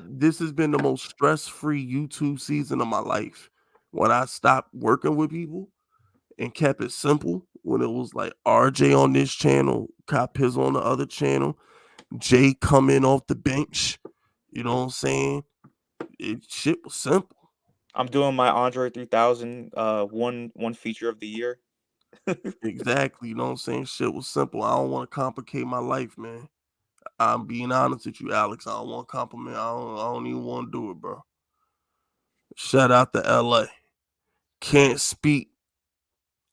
this has been the most stress-free YouTube season of my life. When I stopped working with people and kept it simple, when it was like RJ on this channel, Cop Piz on the other channel, Jay coming off the bench, you know what I'm saying? Shit was simple. I'm doing my Andre 3000 one feature of the year. Exactly, you know what I'm saying? Shit was simple. I don't want to complicate my life, man. I'm being honest with you, Alex. I don't want to compliment. I don't even want to do it, bro. Shout out to LA. Can't speak.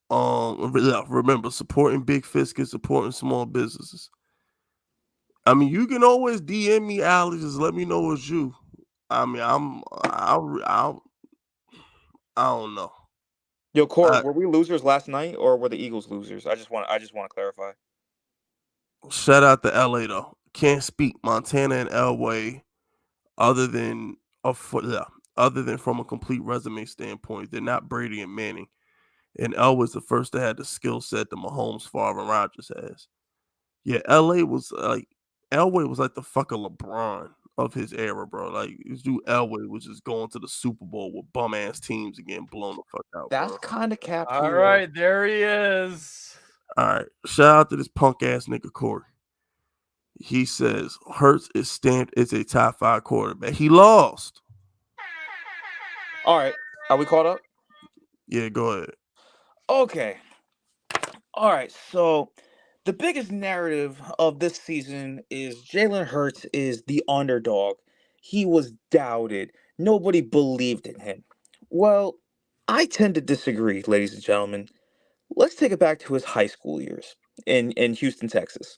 Remember, supporting Big Fisk is supporting small businesses. I mean, you can always DM me, Alex. Just let me know it's you. I mean, I don't know. Yo, Corey, were we losers last night or were the Eagles losers? I just want to clarify. Shout out to LA though. Can't speak Montana and Elway other than from a complete resume standpoint. They're not Brady and Manning. And Elway's the first that had the skill set that Mahomes, Favre, and Rodgers has. Yeah, Elway was like the fucking LeBron of his era, bro. Like this dude Elway was just going to the Super Bowl with bum ass teams and getting blown the fuck out, That's bro. kind of cap. All right, there he is. All right, shout out to this punk ass nigga Corey. He says Hurts is stamped as a top 5 quarterback. He lost. All right, are we caught up? Yeah, go ahead. Okay. All right, so the biggest narrative of this season is Jalen Hurts is the underdog. He was doubted. Nobody believed in him. Well, I tend to disagree, ladies and gentlemen. Let's take it back to his high school years in Houston, Texas.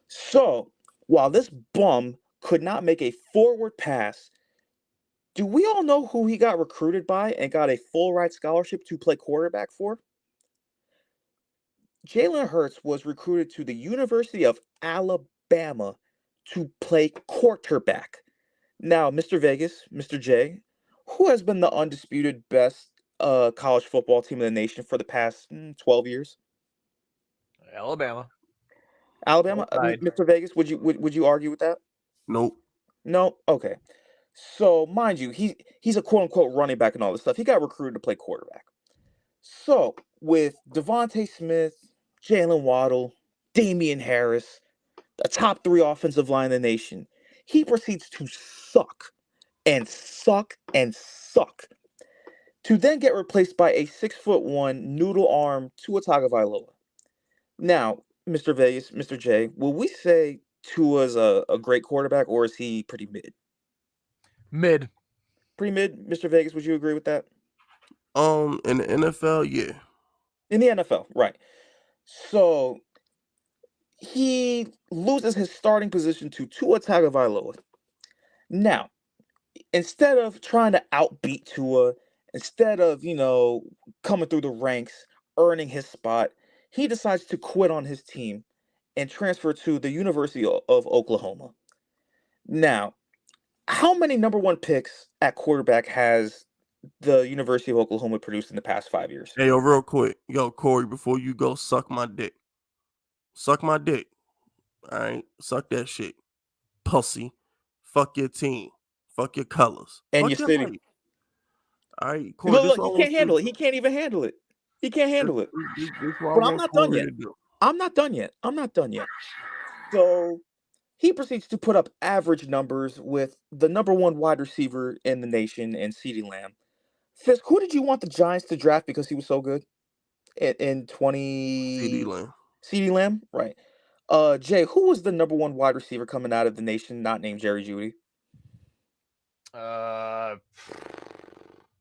So, while this bum could not make a forward pass, do we all know who he got recruited by and got a full ride scholarship to play quarterback for? Jalen Hurts was recruited to the University of Alabama to play quarterback. Now, Mr. Vegas, Mr. J, who has been the undisputed best college football team in the nation for the past 12 years? Alabama. Alabama. Side. Mr. Vegas, would you argue with that? Nope. No. Okay. So, mind you, he's a quote unquote running back and all this stuff. He got recruited to play quarterback. So, with Devontae Smith, Jalen Waddle, Damian Harris, the top 3 offensive line in the nation, he proceeds to suck and suck and suck to then get replaced by a 6'1" noodle arm Tua Tagovailoa. Now, Mr. Vegas, Mr. J, will we say Tua's a great quarterback, or is he pretty mid? Mid. Pretty mid, Mr. Vegas. Would you agree with that? In the NFL, yeah. In the NFL, right. So he loses his starting position to Tua Tagovailoa. Now, instead of trying to outbeat Tua, instead of, coming through the ranks, earning his spot, he decides to quit on his team and transfer to the University of Oklahoma. Now, how many number 1 picks at quarterback has the University of Oklahoma produced in the past 5 years? Hey, yo, real quick. Yo, Corey, before you go, suck my dick. Suck my dick. All right? Suck that shit. Pussy. Fuck your team. Fuck your colors. And Fuck your your city. life. All right, Corey. Look, he can't handle it. He can't even handle it. He can't handle it. This what But I I'm want not done Corey yet. to do. I'm not done yet. So he proceeds to put up average numbers with the number 1 wide receiver in the nation in CeeDee Lamb. Fisk, who did you want the Giants to draft because he was so good in 20? CD Lamb. CeeDee Lamb, right? Jay, who was the number 1 wide receiver coming out of the nation, not named Jerry Jeudy?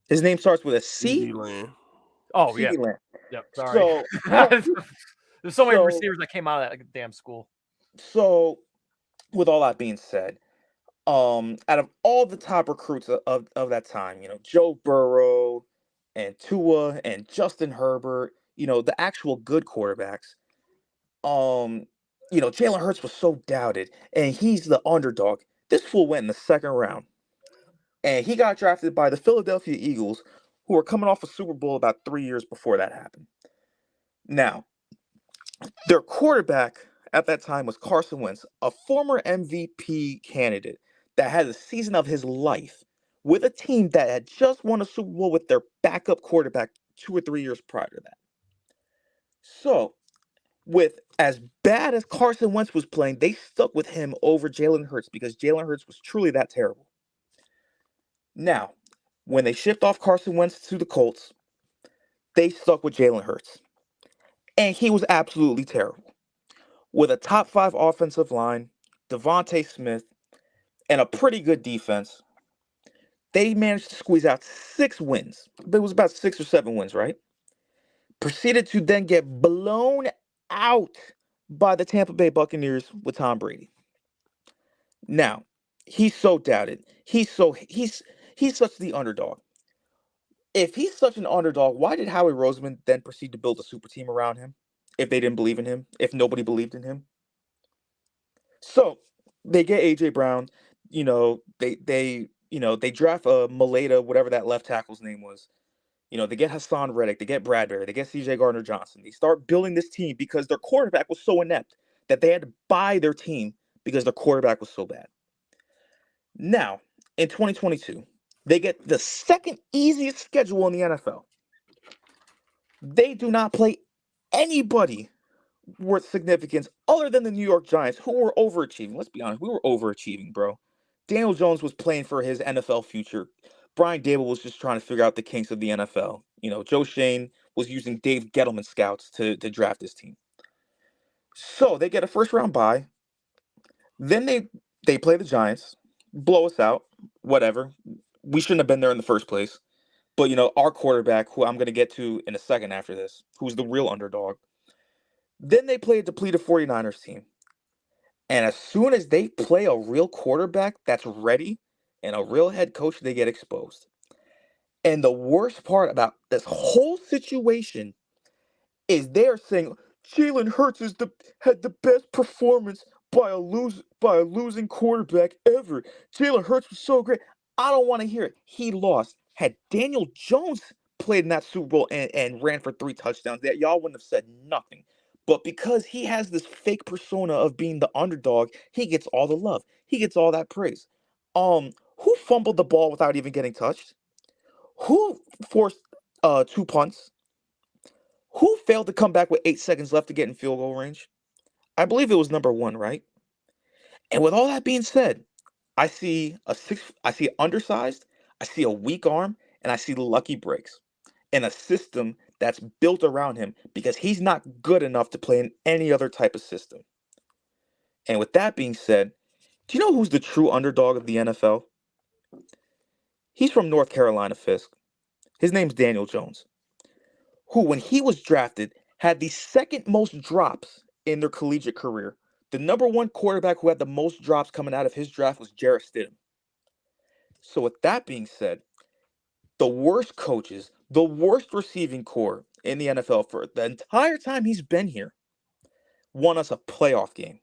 His name starts with a C. CD Lamb. Oh yeah. CeeDee Lamb. Yep. Sorry. So, There's so many so- receivers that came out of that damn school. So, with all that being said, out of all the top recruits of that time, Joe Burrow and Tua and Justin Herbert, the actual good quarterbacks, Jalen Hurts was so doubted, and he's the underdog. This fool went in the 2nd round, and he got drafted by the Philadelphia Eagles, who were coming off a Super Bowl about 3 years before that happened. Now, their quarterback at that time was Carson Wentz, a former MVP candidate that had the season of his life with a team that had just won a Super Bowl with their backup quarterback 2 or 3 years prior to that. So, with as bad as Carson Wentz was playing, they stuck with him over Jalen Hurts because Jalen Hurts was truly that terrible. Now, when they shipped off Carson Wentz to the Colts, they stuck with Jalen Hurts. And he was absolutely terrible. With a top 5 offensive line, Devontae Smith, and a pretty good defense, they managed to squeeze out 6 wins. But it was about 6 or 7 wins, right? Proceeded to then get blown out by the Tampa Bay Buccaneers with Tom Brady. Now, he's so doubted. He's such the underdog. If he's such an underdog, why did Howie Roseman then proceed to build a super team around him? If they didn't believe in him, if nobody believed in him. So they get AJ Brown, they draft Maleta, whatever that left tackle's name was. They get Hassan Reddick, they get Bradbury, they get CJ Gardner-Johnson. They start building this team because their quarterback was so inept that they had to buy their team because their quarterback was so bad. Now, in 2022, they get the 2nd easiest schedule in the NFL. They do not play anybody worth significance other than the New York Giants, who were overachieving. Let's be honest, we were overachieving, bro. Daniel Jones was playing for his NFL future. Brian Dable was just trying to figure out the kinks of the NFL. Joe Shane was using Dave Gettleman scouts to draft this team. So they get a 1st round bye. Then they play the Giants, blow us out, whatever. We shouldn't have been there in the first place. But our quarterback, who I'm going to get to in a second after this, who's the real underdog. Then they play a depleted 49ers team. And as soon as they play a real quarterback that's ready and a real head coach, they get exposed. And the worst part about this whole situation is they are saying Jalen Hurts had the best performance by a losing quarterback ever. Jalen Hurts was so great. I don't want to hear it. He lost. Had Daniel Jones played in that Super Bowl and ran for 3 touchdowns, that y'all wouldn't have said nothing. But because he has this fake persona of being the underdog, he gets all the love. He gets all that praise. Who fumbled the ball without even getting touched? Who forced 2 punts? Who failed to come back with 8 seconds left to get in field goal range? I believe it was number 1, right? And with all that being said, I see undersized, I see a weak arm, and I see lucky breaks in a system that's built around him because he's not good enough to play in any other type of system. And with that being said, do you know who's the true underdog of the NFL? He's from North Carolina, Fisk. His name's Daniel Jones, who, when he was drafted, had the second most drops in their collegiate career. The number 1 quarterback who had the most drops coming out of his draft was Jarrett Stidham. So with that being said, the worst coaches, the worst receiving core in the NFL for the entire time he's been here, won us a playoff game.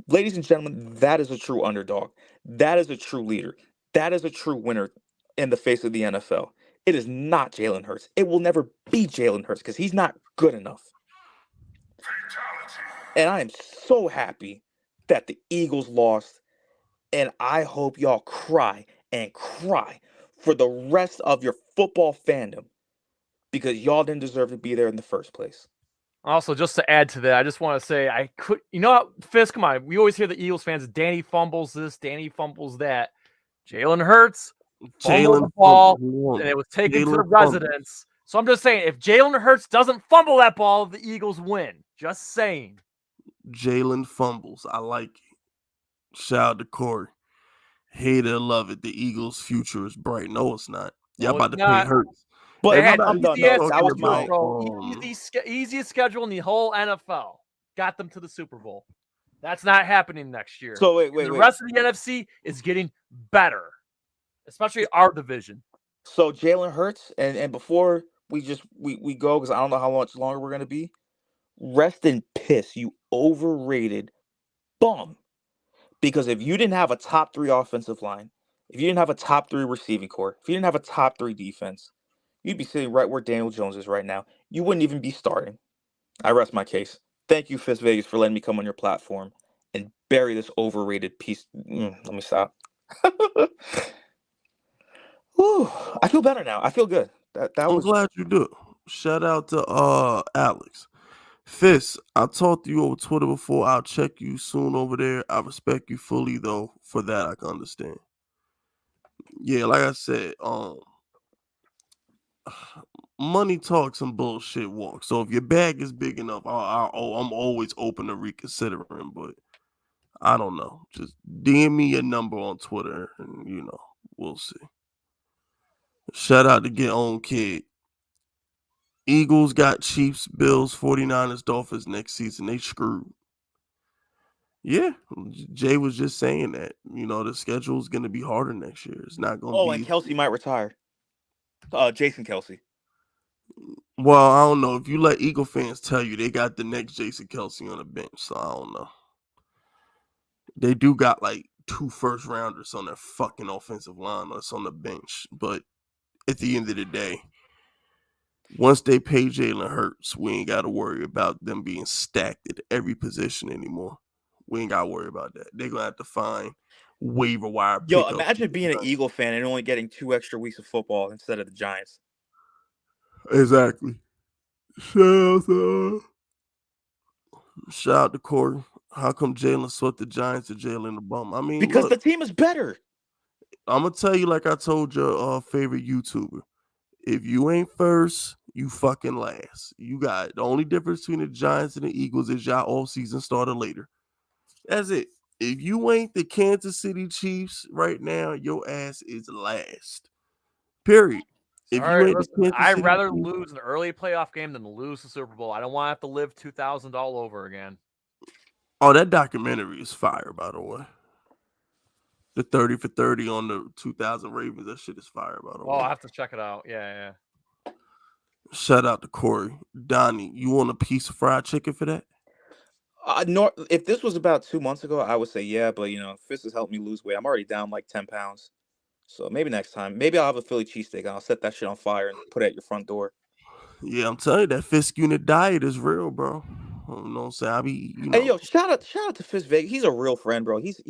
Ladies and gentlemen, that is a true underdog. That is a true leader. That is a true winner in the face of the NFL. It is not Jalen Hurts. It will never be Jalen Hurts because he's not good enough. And I am so happy that the Eagles lost. And I hope y'all cry and cry for the rest of your football fandom because y'all didn't deserve to be there in the first place. Also, just to add to that, I just want to say you know what, Fist, come on. We always hear the Eagles fans, Danny fumbles this, Danny fumbles that. Jalen Hurts fumbled the ball, and it was taken to the residence. So I'm just saying, if Jalen Hurts doesn't fumble that ball, the Eagles win. Just saying. Jalen fumbles. I like it. Shout out to Corey. Hate it, love it. The Eagles' future is bright. No, it's not. Y'all about to pay Hurts. But I'm done. No, that was my easiest schedule in the whole NFL. Got them to the Super Bowl. That's not happening next year. So wait. The rest of the NFC is getting better, especially our division. So Jalen Hurts, and before we go, because I don't know how much longer we're gonna be. Rest in piss, you overrated bum. Because if you didn't have a top 3 offensive line, if you didn't have a top 3 receiving core, if you didn't have a top 3 defense, you'd be sitting right where Daniel Jones is right now. You wouldn't even be starting. I rest my case. Thank you, Fist Vegas, for letting me come on your platform and bury this overrated piece. Let me stop. Whew, I feel better now. I feel good. I'm glad you do. Shout out to Alex. Fist, I talked to you over Twitter before. I'll check you soon over there. I respect you fully, though. For that, I can understand. Yeah, like I said, money talks and bullshit walks. So if your bag is big enough, I'm always open to reconsidering. But I don't know. Just DM me your number on Twitter, and we'll see. Shout out to Get On Kid. Eagles got Chiefs, Bills, 49ers, Dolphins next season. They screwed. Yeah, Jay was just saying that. The schedule is going to be harder next year. It's not going to be. Oh, and Kelsey might retire. Jason Kelsey. Well, I don't know. If you let Eagle fans tell you they got the next Jason Kelsey on the bench, so I don't know. They do got like 2 first-rounders on their fucking offensive line that's on the bench. But at the end of the day, once they pay Jalen Hurts, we ain't got to worry about them being stacked at every position anymore. We ain't got to worry about that. They're going to have to find waiver wire pickup. Yo, imagine being an Eagle fan and only getting 2 extra weeks of football instead of the Giants. Exactly. Shout out to Corey. How come Jalen swept the Giants and Jalen the bum? I mean, because the team is better. I'm going to tell you like I told your favorite YouTuber. If you ain't first, you fucking last. You got the only difference between the Giants and the Eagles is y'all off-season started later. That's it. If you ain't the Kansas City Chiefs right now, your ass is last. Period. If All you right, ain't listen, the Kansas I'd City rather Chiefs, lose an early playoff game than lose the Super Bowl. I don't want to have to live 2000 all over again. oh, that documentary is fire, by the way. The 30 for 30 on the 2000 Ravens, that shit is fire, by the Oh, I'll way. have to check it out. Yeah. Shout out to Corey. Donnie, you want a piece of fried chicken for that? If this was about 2 months ago, I would say yeah, but Fist has helped me lose weight. I'm already down like 10 pounds. So maybe next time. Maybe I'll have a Philly cheesesteak and I'll set that shit on fire and put it at your front door. Yeah, I'm telling you, that Fisk unit diet is real, bro. You know what I'm saying? I be, Hey yo, shout out to Fist Vegas. He's a real friend, bro. He's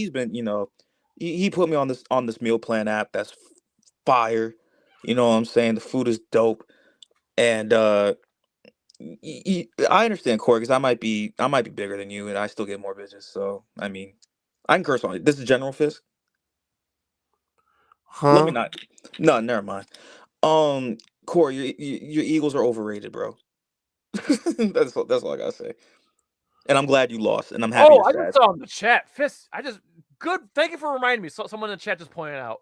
been, he put me on this meal plan app that's fire. You know what I'm saying? The food is dope. And I understand, Corey, because I might be bigger than you, and I still get more bitches. So I mean, I can curse on it. This is General Fisk. Let me huh? not. No, never mind. Corey, your Eagles are overrated, bro. That's all I gotta say. And I'm glad you lost, and I'm happy Oh, you're I sad. just saw in the chat. Fist, good. Thank you for reminding me. So someone in the chat just pointed out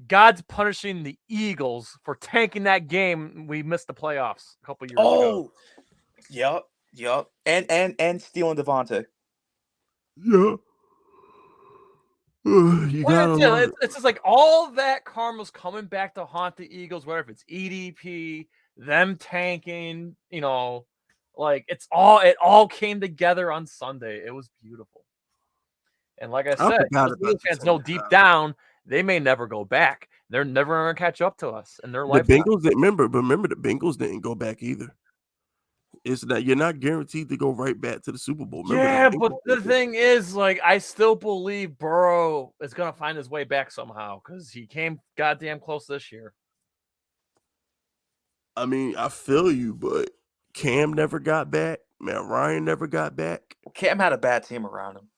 God's punishing the Eagles for tanking that game. We missed the playoffs a couple years ago. Oh, yup. And stealing Devontae. Yeah. You Well, gotta love it. it's just like all that karma's coming back to haunt the Eagles, whether if it's EDP, them tanking, like it all came together on Sunday. It was beautiful. And like I I said, forgot most about Eagles the fans know tank deep job. down they may never go back. They're never gonna catch up to us in their The lifetime. Bengals didn't remember the Bengals didn't go back either. It's that you're not guaranteed to go right back to the Super Bowl. Remember the Yeah, but Bengals the did. thing is, like, I still believe Burrow is gonna find his way back somehow because he came goddamn close this year. I mean, I feel you, but Cam never got back. Matt Ryan never got back. Cam had a bad team around him.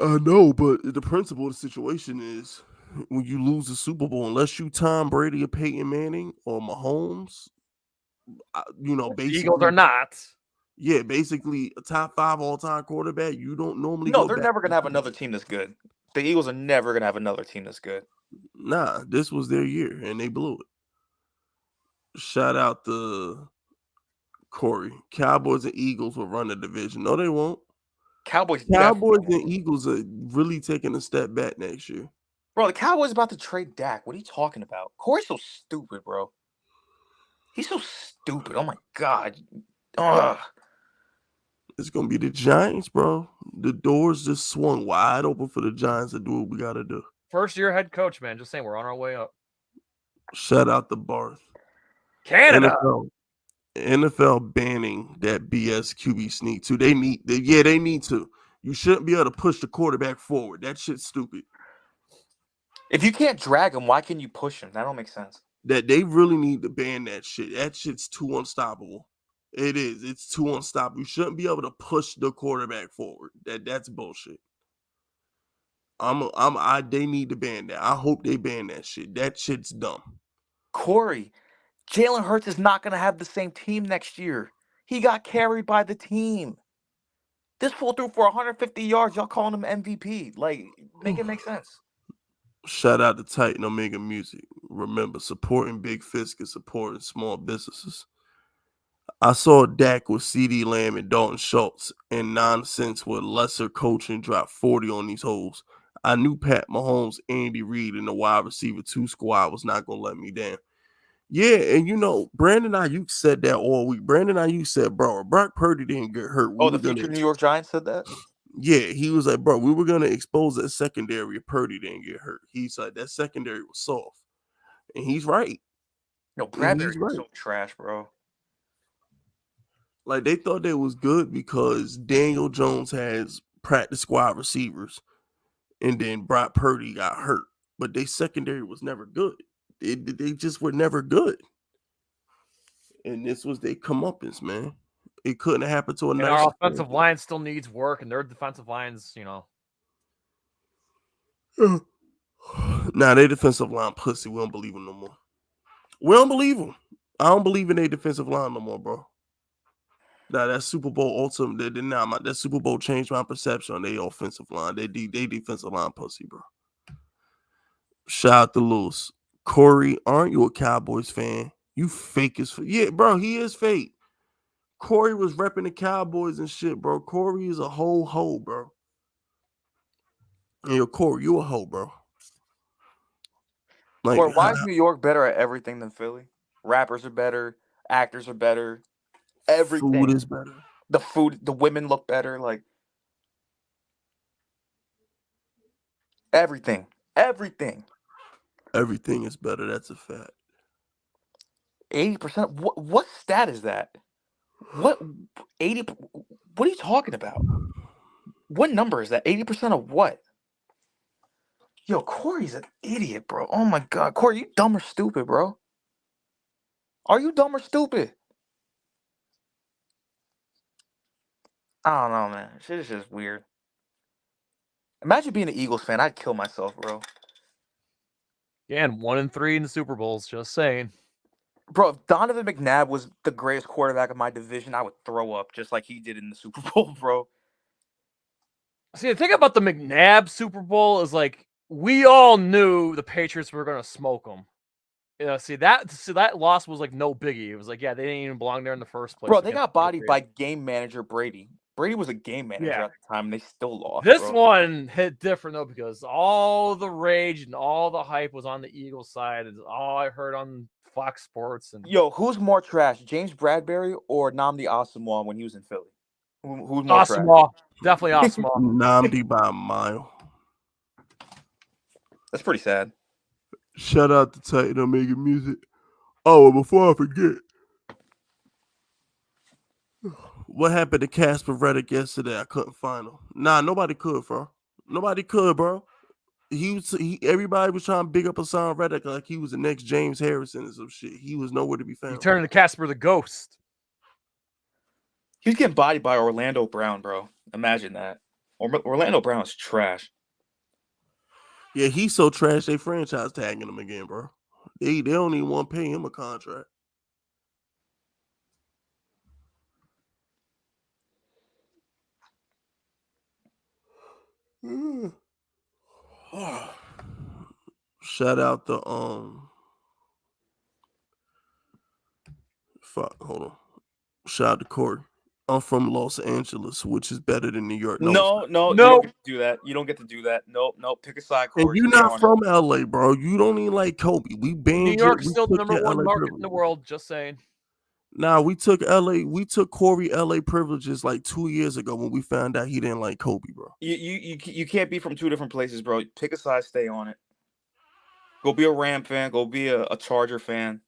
I know, but the principle of the situation is when you lose the Super Bowl, unless you Tom Brady or Peyton Manning or Mahomes, The basically, Eagles are not. yeah, basically a top 5 all-time quarterback, you don't normally No, go they're back. never gonna have another team that's good. The Eagles are never gonna have another team that's good. Nah, this was their year, and they blew it. Shout out to Corey. Cowboys and Eagles will run the division. No, they won't. Cowboys Cowboys definitely. and Eagles are really taking a step back next year. Bro, the Cowboys about to trade Dak. What are you talking about? Corey's so stupid, bro. He's so stupid. Oh my god. Ugh. It's gonna be the Giants, bro. The doors just swung wide open for the Giants to do what we gotta do. First year head coach, man. Just saying, we're on our way up. Shout out to Barth. Canada. NFL banning that BS QB sneak too. They need to. You shouldn't be able to push the quarterback forward. That shit's stupid. If you can't drag him, why can you push him? That don't make sense. That they really need to ban that shit. That shit's too unstoppable. It is. It's too unstoppable. You shouldn't be able to push the quarterback forward. That's bullshit. They need to ban that. I hope they ban that shit. That shit's dumb. Corey, Jalen Hurts is not gonna have the same team next year. He got carried by the team. This fool threw for 150 yards. Y'all calling him MVP. Like, make it make sense. Shout out to Titan Omega Music. Remember, supporting Big Fisk is supporting small businesses. I saw Dak with CD Lamb and Dalton Schultz and nonsense with lesser coaching drop 40 on these hoes. I knew Pat Mahomes, Andy Reid, and the wide receiver 2 squad was not going to let me down. Yeah, and Brandon Ayuk said that all week. Brandon Ayuk said, bro, Brock Purdy didn't get hurt. The future New York Giants said that? Yeah, he was like, bro, we were going to expose that secondary if Purdy didn't get hurt. He's like, that secondary was soft. And he's right. No, Bradbury's so trash, bro. Like, they thought they was good because Daniel Jones has practice squad receivers. And then Brock Purdy got hurt. But their secondary was never good. They just were never good. And this was their comeuppance, man. It couldn't happen to a nice. Our offensive line still needs work, and their defensive lines, Nah, their defensive line pussy. We don't believe them no more. We don't believe them. I don't believe in their defensive line no more, bro. Nah, that Super Bowl ultimate, that Super Bowl changed my perception on their offensive line. They defensive line pussy, bro. Shout out to Lewis. Corey, aren't you a Cowboys fan? You fake as yeah, bro. He is fake. Corey was repping the Cowboys and shit, bro. Corey is a whole hoe, bro. And yo, Corey, you a hoe, bro. Like, Corey, why is New York better at everything than Philly? Rappers are better, actors are better, everything. food is better. The food, the women look better, like everything. Everything. Everything is better. That's a fact. 80%. What stat is that? What 80? What are you talking about? What number is that? 80% of what? Yo, Corey's an idiot, bro. Oh my god, Corey, you dumb or stupid, bro? Are you dumb or stupid? I don't know, man. Shit is just weird. Imagine being an Eagles fan. I'd kill myself, bro. Yeah, and 1-3 in the Super Bowls. Just saying. Bro, if Donovan McNabb was the greatest quarterback of my division, I would throw up just like he did in the Super Bowl, bro. See, the thing about the McNabb Super Bowl is like we all knew the Patriots were gonna smoke them. See that loss was like no biggie. It was like, yeah, they didn't even belong there in the first place. Bro, they got bodied by game manager Brady. Brady was a game manager Yeah. at the time, and they still lost. This bro. one hit different though because all the rage and all the hype was on the Eagles side. It's all I heard on Fox Sports. And Yo, who's more trash, James Bradbury or Nnamdi Asomugha when he was in Philly? Who's more trash? Asomugha, definitely Asomugha. Nnamdi by a mile. That's pretty sad. Shout out to Titan on making music. Oh, before I forget, what happened to Casper Reddick yesterday? I couldn't find him. Nah, nobody could, bro. Nobody could, bro. Everybody was trying to big up Hassan Reddick like he was the next James Harrison and some shit. He was nowhere to be found. You turn into Casper the Ghost. He was getting bodied by Orlando Brown, bro. Imagine that. Orlando Brown is trash. Yeah, he's so trash they franchise tagging him again, bro. They don't even want to pay him a contract. Shout out to hold on. Shout out to Corey. I'm from Los Angeles, which is better than New York. No, you don't get to do that. You don't get to do that. Nope. Pick a side, Corey. And you're not from LA, bro. You don't even like Kobe. We banned New York's still the number one market in the world, just saying. Nah, we took Corey LA privileges like 2 years ago when we found out he didn't like Kobe, bro. You can't be from two different places, bro. Pick a side, stay on it. Go be a Ram fan. Go be a Charger fan.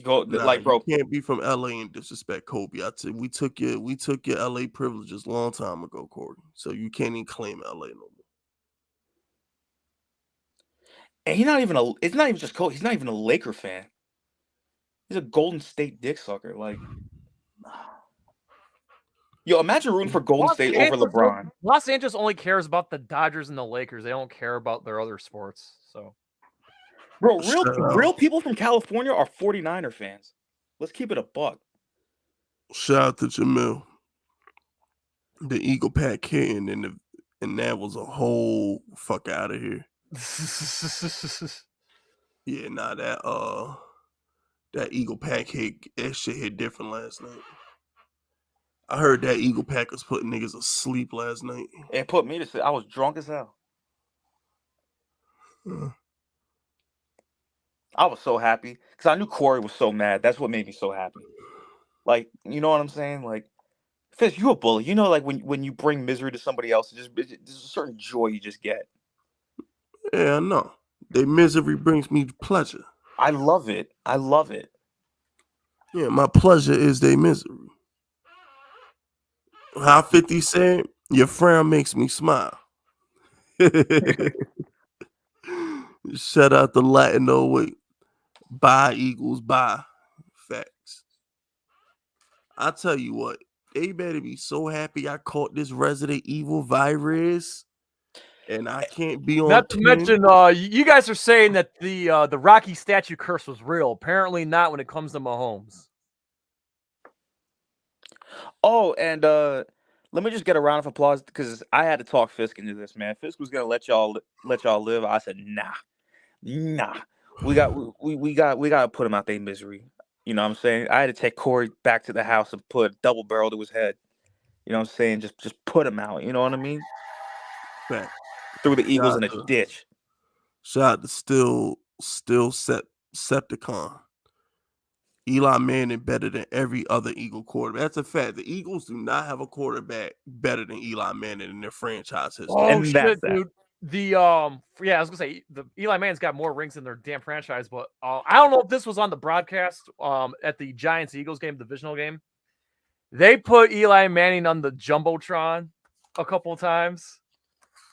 Bro. You can't be from LA and disrespect Kobe. We took your LA privileges a long time ago, Corey. So you can't even claim LA no more. And it's not even just Kobe. He's not even a Laker fan. He's a Golden State dick sucker. Like, yo, imagine rooting for Golden State over LeBron. Los Angeles only cares about the Dodgers and the Lakers. They don't care about their other sports. So, bro, real people from California are 49er fans. Let's keep it a buck. Shout out to Jamil. The Eagle Pack hitting and that was a whole fuck out of here. Yeah, nah, that Eagle Pack hit, that shit hit different last night. I heard that Eagle Pack was putting niggas asleep last night. It put me to sleep. I was drunk as hell. I was so happy because I knew Corey was so mad. That's what made me so happy. Like, you know what I'm saying? Like, Fizz, you a bully. You know, like when you bring misery to somebody else, there's a certain joy you just get. Yeah, I know. Their misery brings me pleasure. I love it. Yeah, my pleasure is their misery. How 50 said, your frown makes me smile. Shout out to Latino with bye Eagles, bye. Facts. I tell you what, they better be so happy I caught this Resident Evil virus. And I can't be on. Not to mention, you guys are saying that the Rocky statue curse was real. Apparently not when it comes to Mahomes. Oh, and let me just get a round of applause because I had to talk Fisk into this, man. Fisk was gonna let y'all live. I said, nah. we got to put him out their misery. You know what I'm saying? I had to take Corey back to the house and put a double barrel to his head. You know what I'm saying? Just put him out. You know what I mean? Fact. Threw the Eagles Shout in out a to- ditch. Shout out to still Septicon. Eli Manning better than every other Eagle quarterback. That's a fact. The Eagles do not have a quarterback better than Eli Manning in their franchise history. Oh And that's shit, that. dude. The I was gonna say the Eli Manning's got more rings in their damn franchise, but I don't know if this was on the broadcast at the Giants Eagles game, divisional game. They put Eli Manning on the jumbotron a couple of times.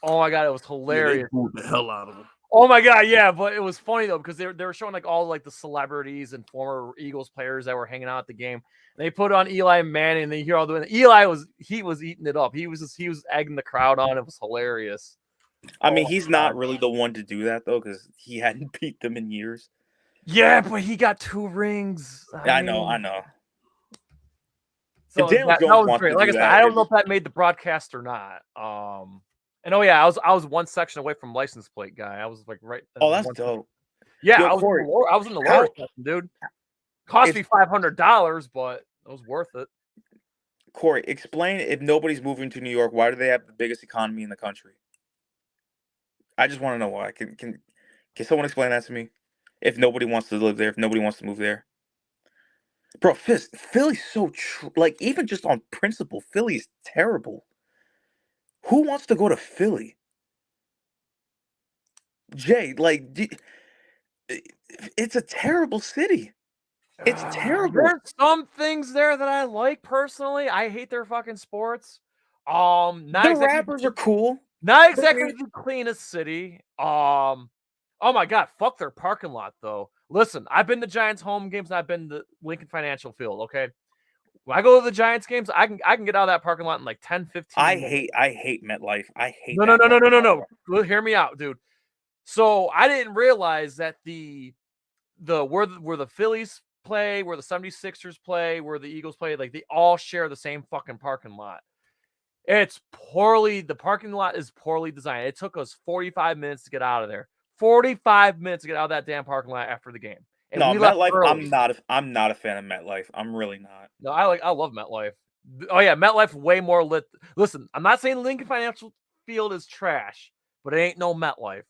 Oh my god, it was Yeah, hilarious. they booed the hell out of him. Oh my god, yeah, but it was funny though because they were showing like all like the celebrities and former Eagles players that were hanging out at the game. They put on Eli Manning, and they hear all the Eli was eating it up. He was egging the crowd on. It was hilarious. I mean, Oh, he's not really the one to do that though, because he hadn't beat them in years. Yeah, but he got 2 rings. I know. So If Daniel that Jones was wants great. to Like do I said, that, I don't if- know if that made the broadcast or not. And oh yeah, I was one section away from license plate guy. I was like right. Oh, that's one- dope. Yeah, Yo, I was Corey, in the how- lower section, dude. Cost me It's- $500, but it was worth it. Corey, explain if nobody's moving to New York, why do they have the biggest economy in the country? I just want to know why. Can someone explain that to me? If nobody wants to live there, if nobody wants to move there. Bro, Philly's so like even just on principle, Philly's terrible. Who wants to go to Philly? Jay, like it's a terrible city. It's terrible. There's some things there that I like personally. I hate their fucking sports. Not The exactly, rappers are cool. not exactly the cleanest city. Oh my god, fuck their parking lot though. Listen, I've been to Giants home games and I've been to Lincoln Financial Field. Okay, when I go to the Giants games, I can get out of that parking lot in like 10, 15 I minutes. hate MetLife. I hate No. that parking lot, bro. Well, hear me out, dude. So I didn't realize that the where the Phillies play, where the 76ers play, where the Eagles play, like they all share the same fucking parking lot. The parking lot is poorly designed. It took us 45 minutes to get out of there. 45 minutes to get out of that damn parking lot after the game. And No, we left MetLife. early. I'm not a fan of MetLife. I'm really not. No, I love MetLife. Oh yeah, MetLife way more lit. Listen, I'm not saying Lincoln Financial Field is trash, but it ain't no MetLife.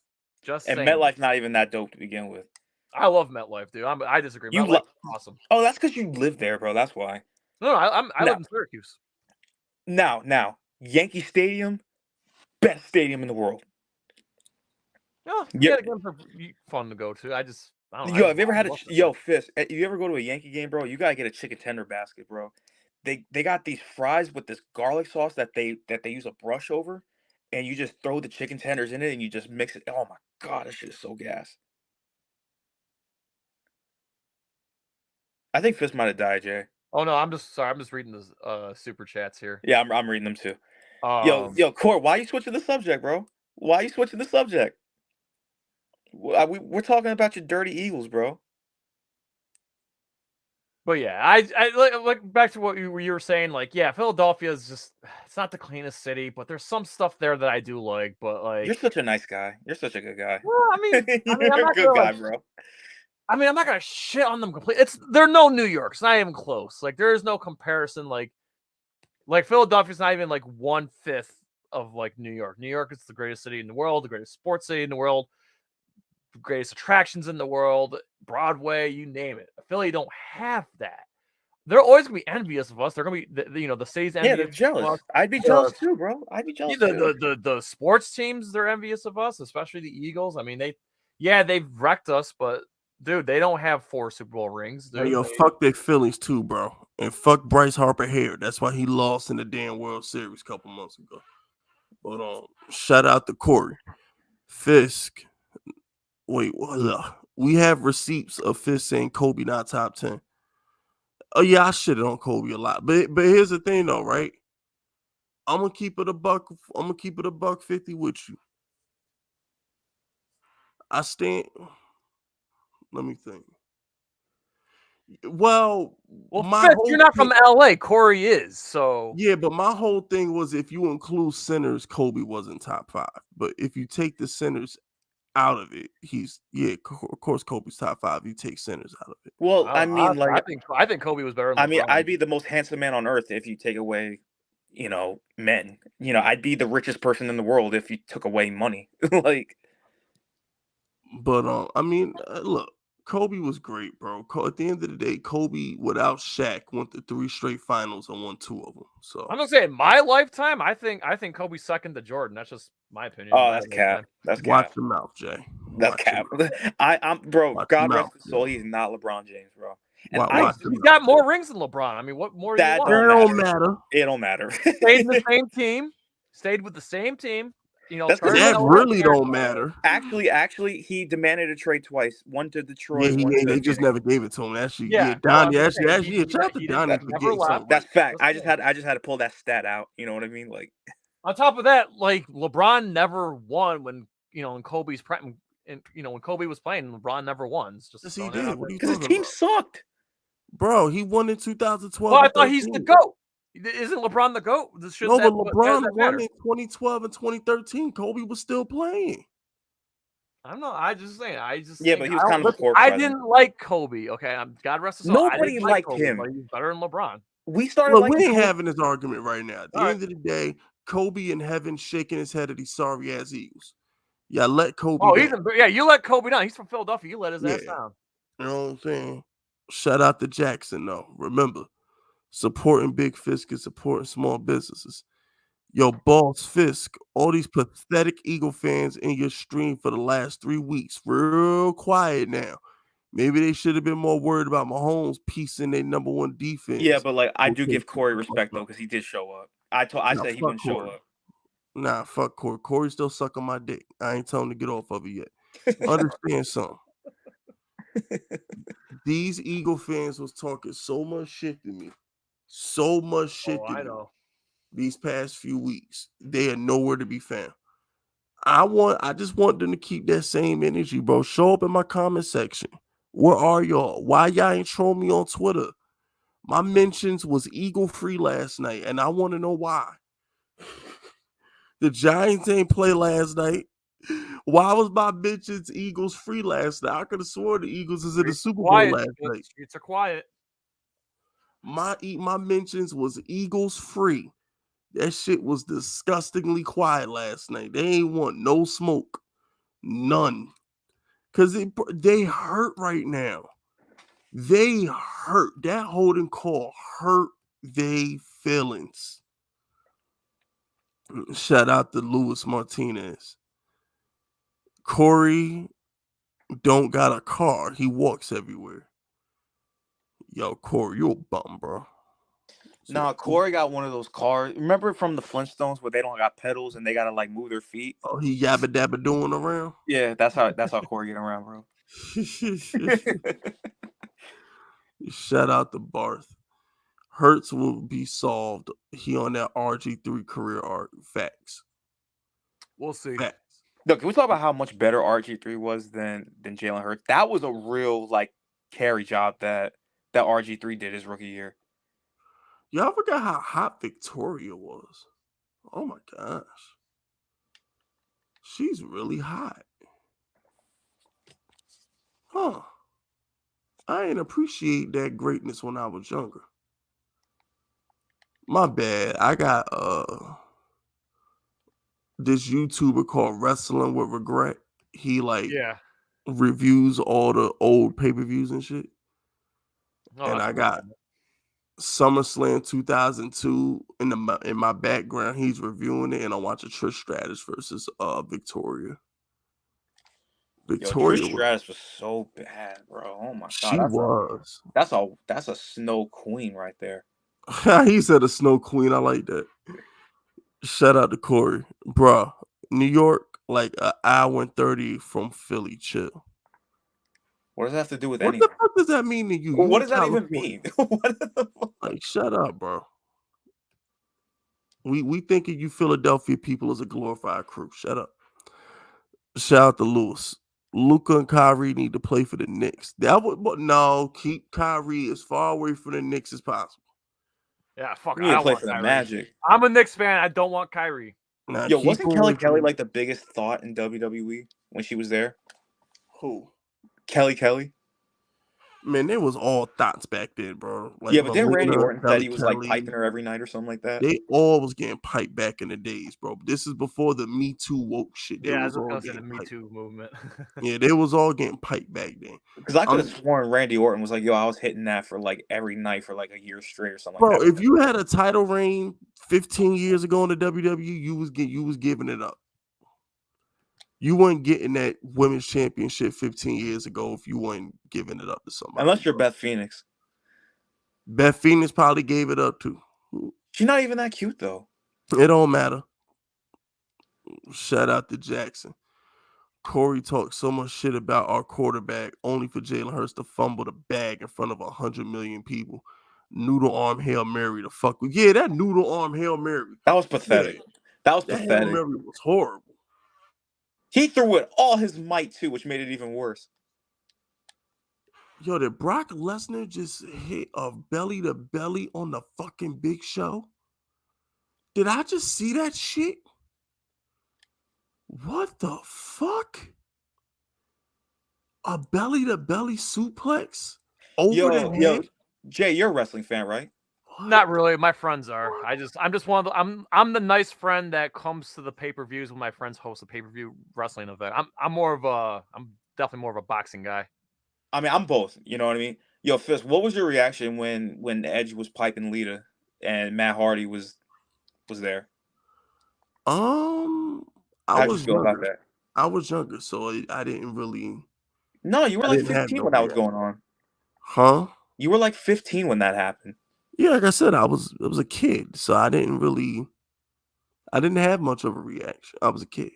Just And saying. MetLife's not even that dope to begin with. I love MetLife, dude. I disagree. You MetLife lo- is awesome. Oh, that's because you live there, bro. That's why. No, I No. live in Syracuse. Now, Yankee Stadium, best stadium in the world. Oh, Yeah. yeah, the games are fun to go to. I don't know. Yo, have you ever had Fist? If you ever go to a Yankee game, bro, you gotta get a chicken tender basket, bro. They got these fries with this garlic sauce that they use a brush over, and you just throw the chicken tenders in it and you just mix it. Oh my god, this shit is so gas. I think Fist might have died, Jay. Oh no, I'm just sorry. I'm just reading the super chats here. Yeah, I'm reading them too. Um, Yo, Court, why you switching the subject, bro? Why you switching the subject? We're talking about your dirty Eagles, bro. But yeah, I like back to what you were saying. Like, yeah, Philadelphia is just—it's not the cleanest city, but there's some stuff there that I do like. But like, You're such a nice guy. You're such a good guy. well, I mean, I'm You're a not good gonna, guy, like, bro. I mean, I'm not gonna shit on them completely. They're no New York. It's not even close. Like, there is no comparison. Like Philadelphia's not even like 1/5 of like New York. New York is the greatest city in the world, the greatest sports city in the world, the greatest attractions in the world, Broadway, you name it. Philly don't have that. They're always gonna be envious of us. They're gonna be, the city's envious. Yeah, they're of jealous. us. I'd be jealous too, bro. I'd be jealous too. The sports teams, they're envious of us, especially the Eagles. I mean, they've wrecked us, but dude, they don't have 4 Super Bowl rings. Dude. Hey, yo, fuck their Phillies too, bro. And fuck Bryce Harper hair. That's why he lost in the damn World Series a couple months ago. But shout out to Corey. Fisk. Wait, we have receipts of Fisk saying Kobe not top 10. Oh yeah, I shitted on Kobe a lot. But here's the thing though, right? I'm gonna keep it a buck 50 with you. I stand. Let me think. Well, Fitz, you're not from LA. Corey is. So yeah, but my whole thing was if you include centers, Kobe wasn't top 5. But if you take the centers out of it, of course, Kobe's top 5. You take centers out of it. Well, I mean, Honestly, like, I think Kobe was better than I mean, LeBron. I'd be the most handsome man on earth if you take away, men. I'd be the richest person in the world if you took away money. Like, But I mean, look, Kobe was great, bro. At the end of the day, Kobe without Shaq went to 3 straight finals and won 2 of them. So I'm gonna say in my lifetime, I think Kobe's second to Jordan. That's just my opinion. oh, My that's lifetime. cap. That's watch cap. your mouth, Jay. That's Watch cap. your mouth. I'm bro. Watch God your rest mouth, his soul. Jay. He's not LeBron James, bro. And Watch your He's mouth, got more Jay. rings than LeBron. I mean, what more do you That want? It don't matter. It don't matter. Stayed in the same team. Stayed with the same team. That's 'cause That really don't matter. Actually, he demanded a trade twice. One to Detroit. Yeah, one to they just never gave it to him. Actually, Yeah, Donnie. no, I'm just Actually, saying, shout out to he Donnie didn't- for never getting left. something. That's fact. That's I just had to pull that stat out. You know what I mean? Like, on top of that, like LeBron never won when in Kobe's prime. And when Kobe was playing, LeBron never won. It's just Yes, he throwing that did. out What are there. you because his talking team about, sucked. bro? He won in 2012. Well, I and thought he's the 13. GOAT. Isn't LeBron the GOAT? No, but LeBron won in 2012 and 2013. Kobe was still playing. I don't know. I just saying. Yeah, think, but he was I don't- kind of a listen, court I presence. didn't like Kobe. Okay, God rest his soul. I Nobody didn't like liked Kobe, him. but he was better than LeBron. We started Look, like we ain't having this argument right now. At the All end of the day, Kobe in heaven shaking his head at these sorry ass Eagles. Yeah, let Kobe down. You let Kobe down. He's from Philadelphia. You let his ass Yeah. down. You know what I'm saying? Shout out to Jackson, though. Remember, supporting big Fisk is supporting small businesses. Yo, Boss Fisk, all these pathetic Eagle fans in your stream for the last 3 weeks, real quiet now. Maybe they should have been more worried about Mahomes piecing their number 1 defense. Yeah, but like I do Okay. give Corey respect though because he did show up. I said he wouldn't show up. Nah, fuck Corey. Corey still sucking my dick. I ain't telling him to get off of it yet. Understand something. These Eagle fans was talking so much shit to me. So much shit to I me know. these past few weeks. They are nowhere to be found. I just want them to keep that same energy, bro. Show up in my comment section. Where are y'all? Why y'all ain't troll me on Twitter? My mentions was Eagle free last night, and I want to know why. The Giants ain't play last night. Why was my mentions Eagles free last night? I could have sworn the Eagles is in the Super Bowl last night. Streets are quiet. My mentions was Eagles free. That shit was disgustingly quiet last night. They ain't want no smoke. None. Because they hurt right now. They hurt. That holding call hurt they feelings. Shout out to Luis Martinez. Corey don't got a car. He walks everywhere. Yo, Corey, you a bum, bro. Nah, Corey got one of those cars. Remember from the Flintstones where they don't got pedals and they gotta like move their feet? Oh, he yabba dabba doing around? Yeah, that's how Corey get around, bro. Shout out to Barth. Hurts will be solved. He on that RG3 career arc. Facts. We'll see. Facts. Look, can we talk about how much better RG3 was than Jalen Hurts? That was a real like carry job that RG3 did his rookie year. Y'all forgot how hot Victoria was. Oh my gosh. She's really hot. Huh. I didn't appreciate that greatness when I was younger. My bad. I got this YouTuber called Wrestling with Regret. He reviews all the old pay-per-views and shit. Oh, And I got SummerSlam 2002 in my background. He's reviewing it, and I'm watching Trish Stratus versus Victoria. Victoria, Yo, Trish Stratus was so bad, bro. Oh my god, she was. That's a snow queen right there. He said a snow queen. I like that. Shout out to Corey, bruh. New York, like an hour and 30 from Philly. Chill. What does that have to do with What anything? the fuck does that mean to you? Well, You what in does that even California. mean? What the fuck? Like, shut up, bro. We thinking you Philadelphia people is a glorified crew. Shut up. Shout out to Lewis. Luka and Kyrie need to play for the Knicks. No, keep Kyrie as far away from the Knicks as possible. Yeah, fuck. You I need to don't play want for the Kyrie. Magic. I'm a Knicks fan. I don't want Kyrie. Now, Yo, keep wasn't him Kelly away Kelly from- like the biggest thought in WWE? when she was there? Who? Kelly. Man, there was all thoughts back then, bro. Like Yeah, but then Randy Melina, Orton said Kelly he was like Kelly, piping her every night or something like that. they all was getting piped back in the days, bro. This is before the Me Too woke shit. They Yeah, I was was all gonna say the getting Me piped. Too movement. Yeah, they was all getting piped back then. Because I could have I'm- sworn Randy Orton was like, yo, I was hitting that for like every night for like a year straight or something Bro, like that. if you had a title reign 15 years ago in the WWE, you was giving it up. You weren't getting that women's championship 15 years ago if you weren't giving it up to somebody. Unless you're bro. Beth Phoenix. Beth Phoenix probably gave it up too. She's not even that cute though. It don't matter. Shout out to Jackson. Corey talked so much shit about our quarterback, only for Jalen Hurts to fumble the bag in front of 100 million people. Noodle arm Hail Mary to fuck with. Yeah, that noodle arm Hail Mary. That was pathetic. Yeah, That was that Hail pathetic. Mary was horrible. He threw it all his might too, which made it even worse. Yo, did Brock Lesnar just hit a belly to belly on the fucking Big Show? Did I just see that shit? What the fuck? A belly to belly suplex over the head? Jay, you're a wrestling fan, right? Not really. My friends are. I'm just one of the. I'm the nice friend that comes to the pay-per-views when my friends host a pay-per-view wrestling event. I'm definitely more of a boxing guy. I mean, I'm both. You know what I mean? Yo, Fist, what was your reaction when Edge was piping Lita and Matt Hardy was there? I How'd you was feel about younger. that? I was younger, so I didn't really. No, you were I like didn't have 15 no when that was reaction. going on. Huh? You were like 15 when that happened. Yeah, like I said, I was a kid, so I didn't have much of a reaction. I was a kid.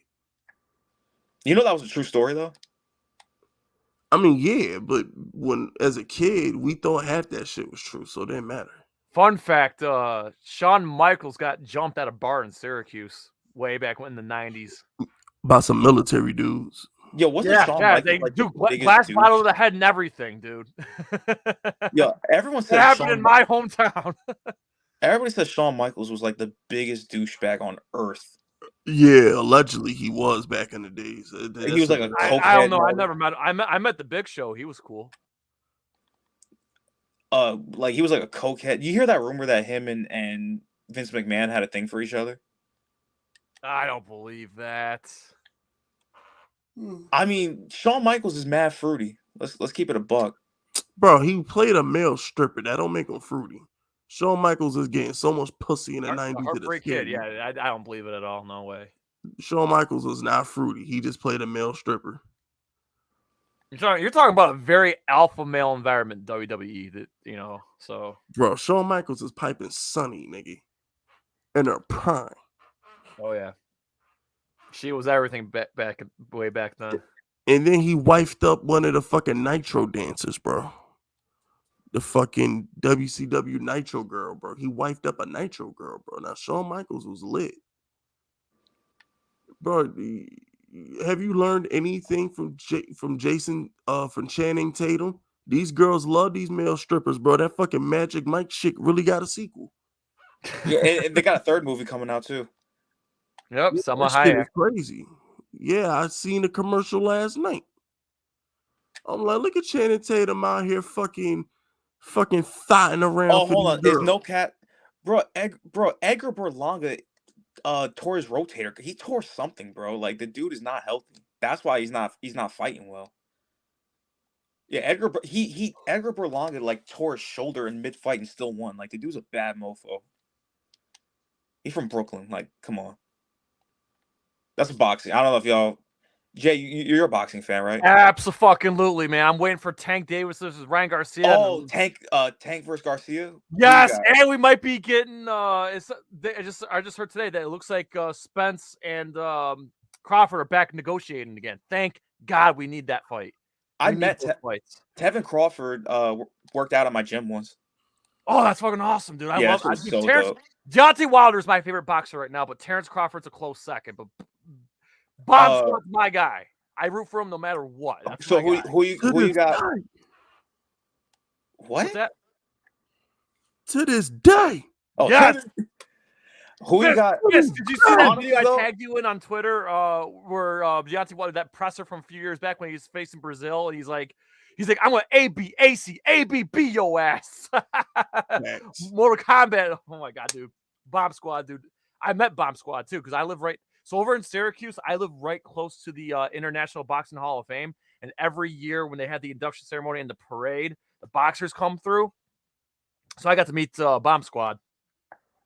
You know that was a true story though? I mean, yeah, but when as a kid, we thought half that shit was true, so it didn't matter. Fun fact: Shawn Michaels got jumped at a bar in Syracuse way back in the '90s. By some military dudes. Yo, wasn't Shawn Michaels they like do the biggest glass douche? bottle to the head and everything, dude. Yo, everyone That said happened in my hometown. everybody said Shawn Michaels was like the biggest douchebag on earth. Yeah, allegedly he was back in the days. He was like a cokehead. I don't know. I never met. I met the Big Show. He was cool. Like he was like a cokehead. You hear that rumor that him and Vince McMahon had a thing for each other? I don't believe that. I mean, Shawn Michaels is mad fruity. Let's keep it a buck. Bro, he played a male stripper. That don't make him fruity. Shawn Michaels is getting so much pussy in the 90s. Heartbreak Kid. Yeah, I don't believe it at all. No way. Shawn Michaels was not fruity. He just played a male stripper. You're talking about a very alpha male environment, WWE. That so. Bro, Shawn Michaels is piping Sunny, nigga, in her prime. Oh yeah. She was everything way back then. And then he wifed up one of the fucking Nitro dancers, bro. The fucking WCW Nitro girl, bro. He wifed up a Nitro girl, bro. Now Shawn Michaels was lit. Bro, have you learned anything from Jason from Channing Tatum? These girls love these male strippers, bro. That fucking Magic Mike shit really got a sequel. Yeah, and they got a third movie coming out too. Yep, Selma That shit is Hayek. crazy. Yeah, I seen the commercial last night. I'm like, look at Channing Tatum out here fucking thotting around. Oh, for hold these on. There's girls. no cat. Bro, Edgar Berlanga tore his rotator. He tore something, bro. Like the dude is not healthy. That's why he's not fighting well. Yeah, Edgar Berlanga like tore his shoulder in mid fight and still won. Like the dude's a bad mofo. He's from Brooklyn. Like, come on. That's boxing. I don't know if y'all. Jay, you're a boxing fan, right? Absolutely, man. I'm waiting for Tank Davis versus Ryan Garcia. Oh, Tank versus Garcia. Yes, and we might be getting. I just heard today that it looks like Spence and Crawford are back negotiating again. Thank God we need that fight. I met Tevin Crawford. Worked out at my gym once. Oh, that's fucking awesome, dude! I love it. So dope. Deontay Wilder is my favorite boxer right now, but Terrence Crawford's a close second. But Bob Scott's my guy. I root for him no matter what. That's so who you got? What? What's that? To this day. Oh, yes. Who you got? Yes, did you see that Honestly, video I though- tagged you in on Twitter? Where Deontay wanted that presser from a few years back when he was facing Brazil, and he's like, I'm gonna ABB your ass. Mortal Kombat. Oh my god, dude. Bomb Squad, dude. I met Bomb Squad too because I live right. So over in Syracuse, I live right close to the International Boxing Hall of Fame, and every year when they had the induction ceremony and the parade, the boxers come through. So I got to meet Bomb Squad.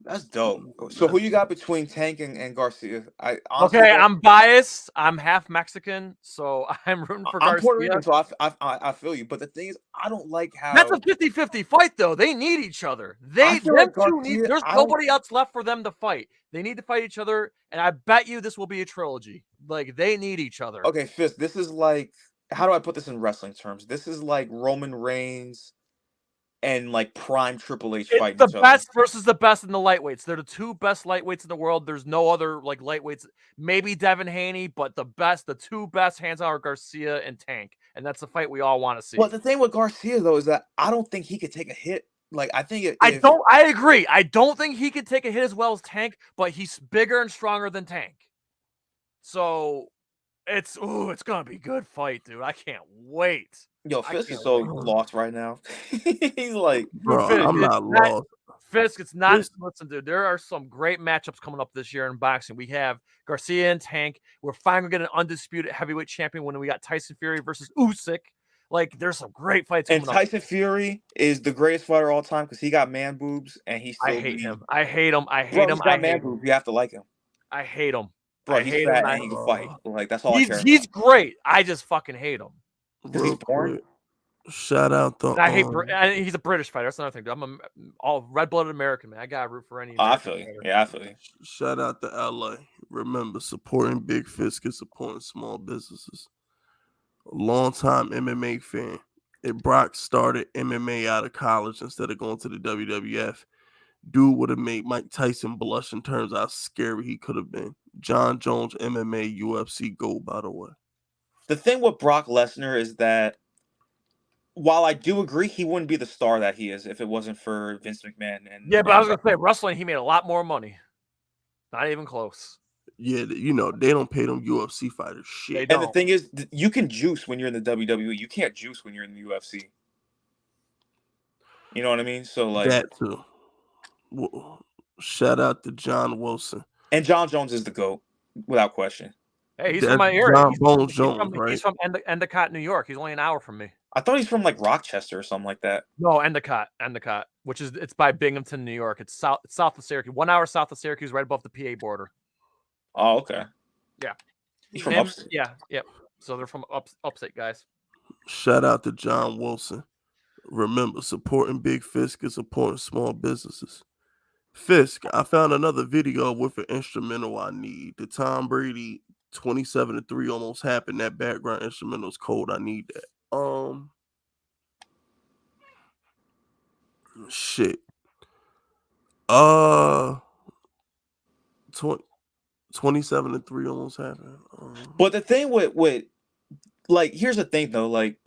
That's dope. So who you got between Tank and Garcia? I honestly, Okay, I'm biased. I'm half Mexican, so I'm rooting for I'm Garcia. Puerto Rican, so I feel you. But the thing is, I don't like how That's a 50-50 fight, though. They need each other. I feel like There's nobody else left for them to fight. They need to fight each other, and I bet you this will be a trilogy. Like, they need each other. Okay, Fist, this is like, how do I put this in wrestling terms? This is like Roman Reigns and like prime Triple H It's fighting the each other. best versus the best in the lightweights. They're the two best lightweights in the world. There's no other like lightweights. Maybe Devin Haney, but the two best hands on are Garcia and Tank, and that's the fight we all want to see. Well, the thing with Garcia though is that I don't think he could take a hit. Like I think I agree. I don't think he could take a hit as well as Tank, but he's bigger and stronger than Tank. So it's gonna be a good fight, dude. I can't wait. Yo, Fist is so lost right now. He's like, bro, I'm not lost. Fisk, it's not. Listen, dude, there are some great matchups coming up this year in boxing. We have Garcia and Tank. We're finally getting an undisputed heavyweight champion when we got Tyson Fury versus Usyk. Like, there's some great fights. And Tyson Fury is the greatest fighter of all time because he got man boobs and he's. I hate him. I hate him. I hate bro, him. He's got man boobs. You have to like him. I hate him. Bro, he's fat and he can fight. Like that's all. He's great. I just fucking hate him. Because he's born. Shout out the. I hate. He's a British fighter. That's another thing, dude. I'm all red-blooded American, man. I gotta root for any. I feel you. Yeah, I feel you. Shout out to LA. Remember, supporting Big Fisk is supporting small businesses. A long-time MMA fan. If Brock started MMA out of college instead of going to the WWF, dude would have made Mike Tyson blush in terms of how scary he could have been. John Jones, MMA, UFC GOAT, by the way. The thing with Brock Lesnar is that while I do agree he wouldn't be the star that he is if it wasn't for Vince McMahon. But I was going to say, wrestling, he made a lot more money. Not even close. Yeah, you know, they don't pay them UFC fighters shit. And the thing is, you can juice when you're in the WWE. You can't juice when you're in the UFC. You know what I mean? So, like... That, too. Shout out to John Wilson. And John Jones is the GOAT, without question. Hey, he's from my area. He's from Endicott, New York. He's only an hour from me. I thought he's from like Rochester or something like that. No, Endicott, which is it's by Binghamton, New York. It's south of Syracuse, 1 hour south of Syracuse, right above the PA border. Oh, okay. Yeah, he's from upstate. Yeah. So they're from upstate guys. Shout out to John Wilson. Remember, supporting Big Fisk is supporting small businesses. Fisk, I found another video with an instrumental I need. The Tom Brady 27-3 almost happened. That background instrumental is cold. I need that. Shit. 27-3 almost happened. But the thing with like, here's the thing though, like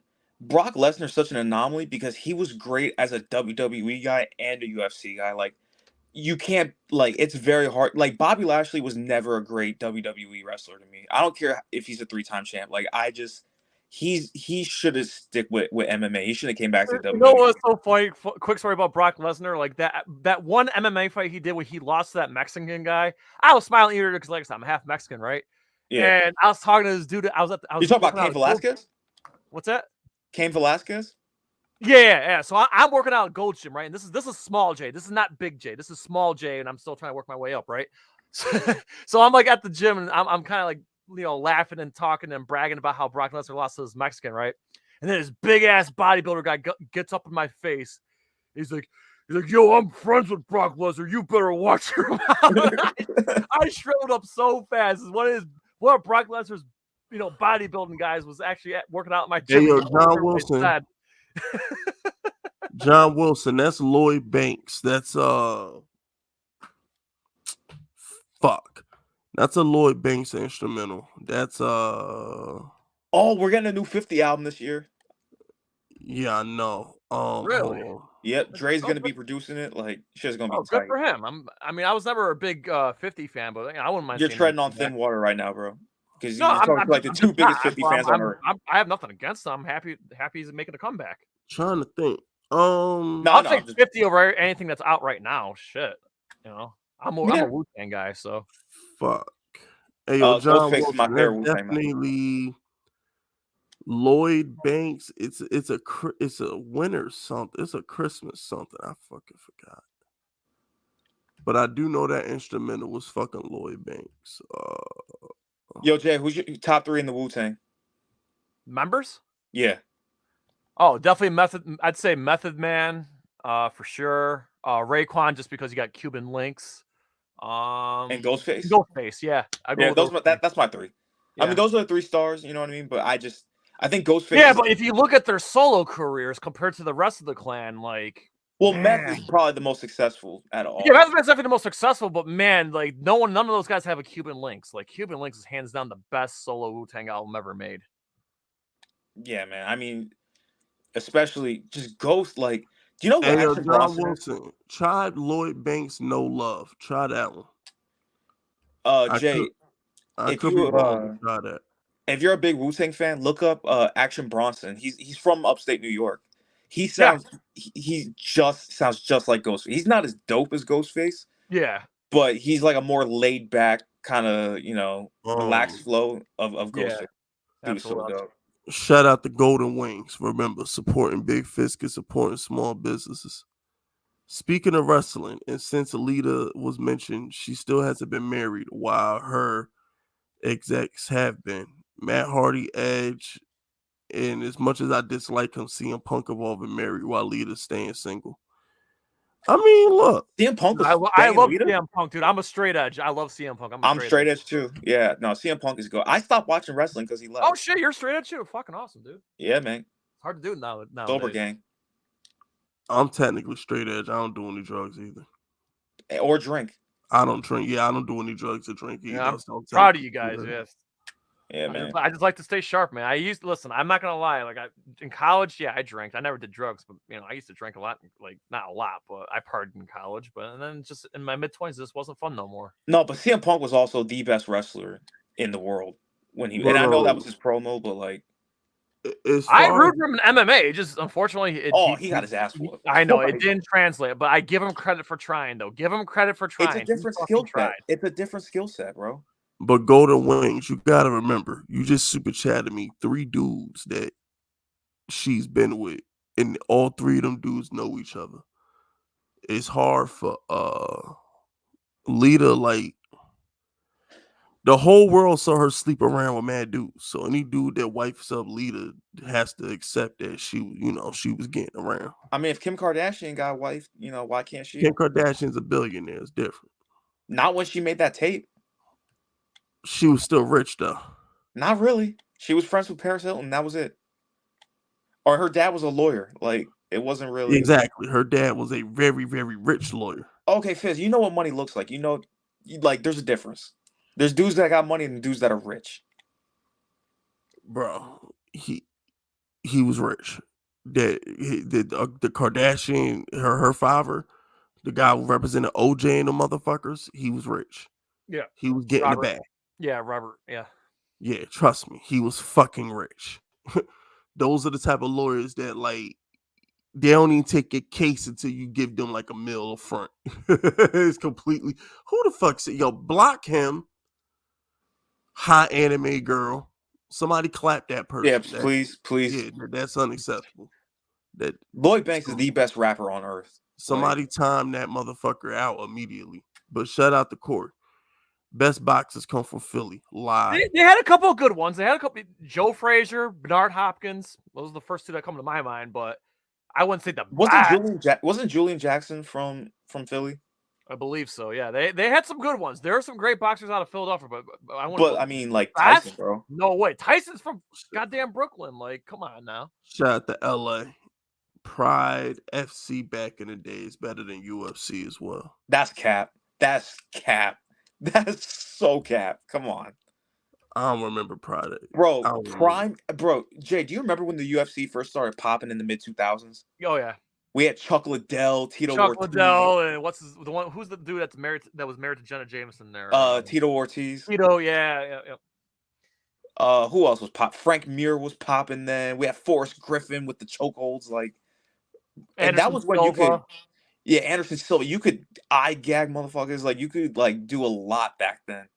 Brock Lesnar is such an anomaly because he was great as a WWE guy and a UFC guy. Like, you can't, like, it's very hard. Like, Bobby Lashley was never a great WWE wrestler to me. I don't care if he's a 3-time champ. Like, he should have stick with MMA. He should have came back to WWE. You know what's so funny? Quick story about Brock Lesnar. Like that one MMA fight he did when he lost to that Mexican guy. I was smiling ear because, like I said, I'm half Mexican, right? Yeah. And I was talking to this dude. You talking about Cain Velasquez? What's that? Cain Velasquez? Yeah. So I'm working out at Gold Gym, right? And this is small J. This is not big J. This is small J, and I'm still trying to work my way up, right? So I'm like at the gym, and I'm kind of like, you know, laughing and talking and bragging about how Brock Lesnar lost to this Mexican, right? And then this big ass bodybuilder guy gets up in my face. He's like, yo, I'm friends with Brock Lesnar. You better watch your mouth. I shriveled up so fast. One of Brock Lesnar's, you know, bodybuilding guys was actually working out at my gym. Hey, yo, John Wilson. John Wilson, that's Lloyd Banks. That's fuck. That's a Lloyd Banks instrumental. That's Oh, we're getting a new 50 album this year. Yeah, I know. Really? Yep, Dre's gonna be producing it. Like, shit's gonna be Oh, good tight. for him. I mean, I was never a big 50 fan, but I wouldn't mind You're seeing him treading on come back. thin water right now, bro. Because No, you're talking to like the I'm two just not. biggest 50 fans on earth. I have nothing against him. I'm happy he's making a comeback. Trying to think. No, I'll no, take I'm just 50 over anything that's out right now. Shit, you know, I'm Yeah. a Wu-Tang guy, so Fuck. Hey, yo, John Ghostface is my Wilson, favorite that's Wu-Tang member. definitely Lloyd Banks. It's a winter something. It's a Christmas something. I fucking forgot. But I do know that instrumental was fucking Lloyd Banks. Yo, Jay, who's your top 3 in the Wu-Tang? members. Yeah. Oh, definitely Method. I'd say Method Man, for sure. Raekwon, just because you got Cuban links. And Ghostface? Ghostface, yeah. I go Yeah, with those. that's my 3. I Yeah. mean, those are the 3 stars, you know what I mean? But I think Ghostface Yeah, is but if you look at their solo careers compared to the rest of the clan, like, well, man. Meth is probably the most successful out of all. Yeah, Method Man's definitely the most successful, but man, like none of those guys have a Cuban links. Like Cuban links is hands down the best solo Wu-Tang album ever made. Yeah, man. I mean, especially just Ghost, like, do you know what Hey, yo, Action John Bronson is? Wilson. Try Lloyd Banks No Love. Try that one. Jay, I if could be you wrong. Try that. if you're a big Wu-Tang fan, look up Action Bronson. He's from upstate New York. He just sounds just like Ghostface. He's not as dope as Ghostface, Yeah. but he's like a more laid back kind of, relaxed flow of Ghostface. Dude is so absolutely. dope. Shout out the Golden Wings. Remember, supporting big fish is supporting small businesses. Speaking of wrestling, and since Alita was mentioned, she still hasn't been married while her execs have been. Matt Hardy, Edge, and as much as I dislike him, CM Punk have all been married while Lita's staying single. I mean, look. CM Punk was I love Lita? CM Punk, dude. I'm a straight edge. I love CM Punk. I'm straight edge too. Yeah, no, CM Punk is good. I stopped watching wrestling because he left. Oh shit, you're straight edge too. Fucking awesome, dude. Yeah, man. It's hard to do now. Sober gang. I'm technically straight edge. I don't do any drugs either. Or drink. I don't drink. Yeah, I don't do any drugs or drink either. Yeah, I'm so proud of you guys. Yes. Yeah, man. I just like to stay sharp, man. Listen. I'm not gonna lie. Like in college, yeah, I drank. I never did drugs, but I used to drink a lot. Like not a lot, but I partied in college. And then just in my mid-20s, this wasn't fun no more. No, but CM Punk was also the best wrestler in the world when he. And I know that was his promo, but like, I root for him in MMA. Just unfortunately, he got his ass whooped. I know it didn't translate, but I give him credit for trying, though. Give him credit for trying. It's a different skill set. It's a different skill set, bro. But Golden Wings, you gotta remember, you just super chatted me 3 dudes that she's been with, and all 3 of them dudes know each other. It's hard for Lita, like the whole world saw her sleep around with mad dudes. So any dude that wipes up Lita has to accept that she was getting around. I mean, if Kim Kardashian got a wife, why can't she? Kim Kardashian's a billionaire. It's different. Not when she made that tape. She was still rich though. Not really. She was friends with Paris Hilton. That was it. Or her dad was a lawyer. Like, it wasn't really. Exactly. Her dad was a very, very rich lawyer. Okay, Fizz, you know what money looks like. Like, there's a difference. There's dudes that got money and dudes that are rich. Bro, he was rich. The Kardashian, her father, the guy who represented OJ and the motherfuckers, he was rich. Yeah. He was getting Robert. the bag. Yeah, Robert. Yeah. Yeah, trust me. He was fucking rich. Those are the type of lawyers that, like, they don't even take your case until you give them like $1 million up front. It's completely, who the fuck said, yo, block him, hot anime girl. Somebody clap that person. Yeah, please. Yeah, that's unacceptable. That Lloyd Banks is the best rapper on earth. Somebody time that motherfucker out immediately. But shout out to Court. Best boxers come from Philly. Live. They had a couple of good ones. They had a couple. Joe Frazier, Bernard Hopkins. Those are the first 2 that come to my mind. But I wouldn't say the wasn't Julian Jackson from Philly? I believe so. Yeah, they had some good ones. There are some great boxers out of Philadelphia, but I mean, like Tyson, bro. No way. Tyson's from goddamn Brooklyn. Like, come on now. Shout out to LA. Pride FC back in the day is better than UFC as well. That's cap. That's so cap. Come on. I don't remember Pride. Bro, Jay, do you remember when the UFC first started popping in the mid-2000s? Oh, yeah. We had Chuck Liddell, Tito Chuck Ortiz. Liddell, and the one? Who's the dude that was married to Jenna Jameson there? Tito Ortiz. Tito, yeah. Who else was pop? Frank Mir was popping then. We had Forrest Griffin with the chokeholds, like, and that Anderson was when you could, Silva. yeah, Anderson Silva. You could eye gag motherfuckers, like you could like do a lot back then.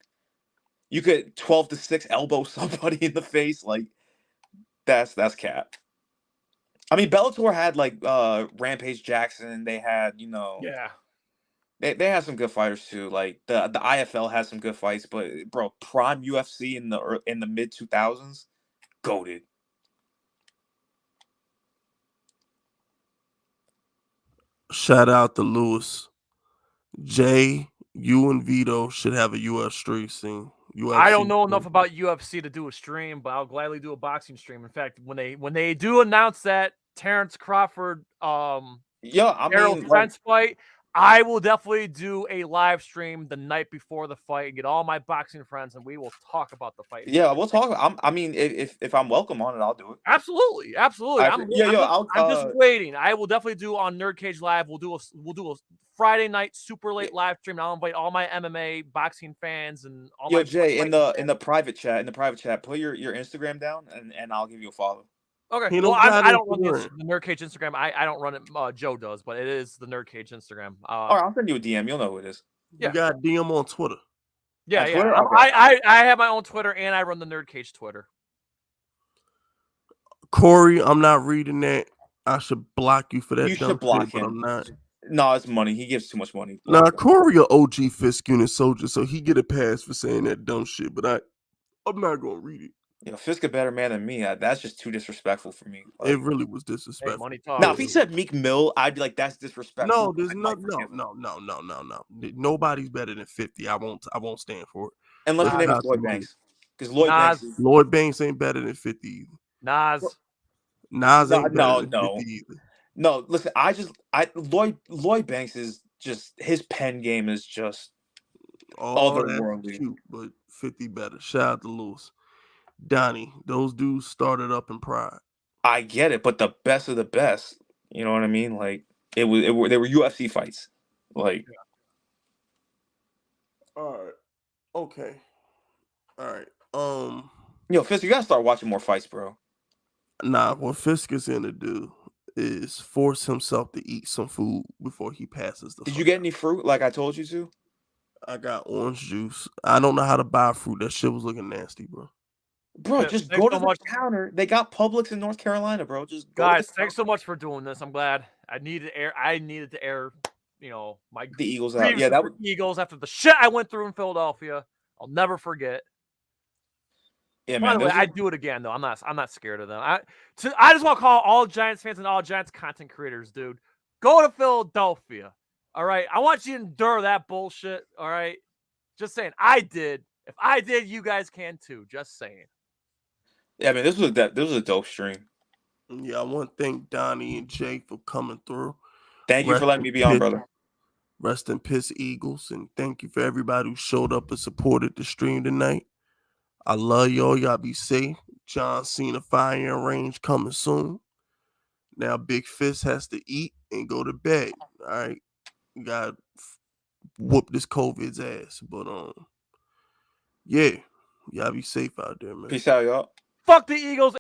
You could 12-6 elbow somebody in the face, like that's cap. I mean, Bellator had like Rampage Jackson. They had Yeah. They had some good fighters too. Like the IFL has some good fights, but bro, prime UFC in the mid 2000s, goated. Shout out to Lewis. Jay, you and Vito should have a UFC stream scene. I don't know enough about UFC to do a stream, but I'll gladly do a boxing stream. In fact, when they do announce that Terrence Crawford Errol Spence fight, I will definitely do a live stream the night before the fight and get all my boxing friends, and we will talk about the fight. Yeah, we'll talk. I mean, if I'm welcome on it, I'll do it. Absolutely. I'm just waiting. I will definitely do on Nerd Cage Live. We'll do a Friday night super late live stream. I'll invite all my MMA boxing fans and all my Jay, in the private chat, put your Instagram down and I'll give you a follow. Okay. Well, I don't run the Nerd Cage Instagram. I don't run it. Joe does, but it is the Nerd Cage Instagram. All right, I'll send you a DM. You'll know who it is. You got DM on Twitter. Yeah, Twitter? yeah. Okay. I have my own Twitter and I run the Nerd Cage Twitter. Corey, I'm not reading that. I should block you for that. You should block him. But I'm not. No, it's money. He gives too much money. Nah, Corey, a OG Fisk unit soldier, so he get a pass for saying that dumb shit. But I'm not gonna read it. Fisk a better man than me. That's just too disrespectful for me. Like, it really was disrespectful. Hey, money talk. Now, if he said Meek Mill, I'd be like, that's disrespectful. No, there's no. Nobody's better than 50. I won't stand for it. Unless your name is Lloyd Banks, because Lloyd Banks ain't better than 50 either. Nas ain't better than 50 either. No, listen, Lloyd Banks is just, his pen game is just otherworldly. Cute, but 50 better. Shout out to Lewis. Donnie, those dudes started up in Pride. I get it, but the best of the best, you know what I mean? Like they were UFC fights. Like, all right, okay, all right. Fisk, you gotta start watching more fights, bro. Nah, what Fisk is gonna do is force himself to eat some food before he passes the. Did you get any fruit like I told you to? I got orange juice. I don't know how to buy fruit. That shit was looking nasty, bro. Bro, just go to the counter. They got Publix in North Carolina, bro. Just guys, thanks so much for doing this. I'm glad. I needed to air, the Eagles out. Yeah, that was Eagles after the shit I went through in Philadelphia. I'll never forget. Yeah, man. By the way, I'd do it again though. I'm not scared of them. I just want to call all Giants fans and all Giants content creators, dude. Go to Philadelphia. All right. I want you to endure that bullshit. All right. Just saying. I did. If I did, you guys can too. Just saying. Yeah, man, this was a dope stream. Yeah, I want to thank Donnie and Jay for coming through. Thank you for letting me be on, brother. Rest in peace, Eagles, and thank you for everybody who showed up and supported the stream tonight. I love y'all. Y'all be safe. John Cena Fire and Range coming soon. Now Big Fist has to eat and go to bed. All right, you gotta whoop this COVID's ass. But yeah, y'all be safe out there, man. Peace out, y'all. Fuck the Eagles.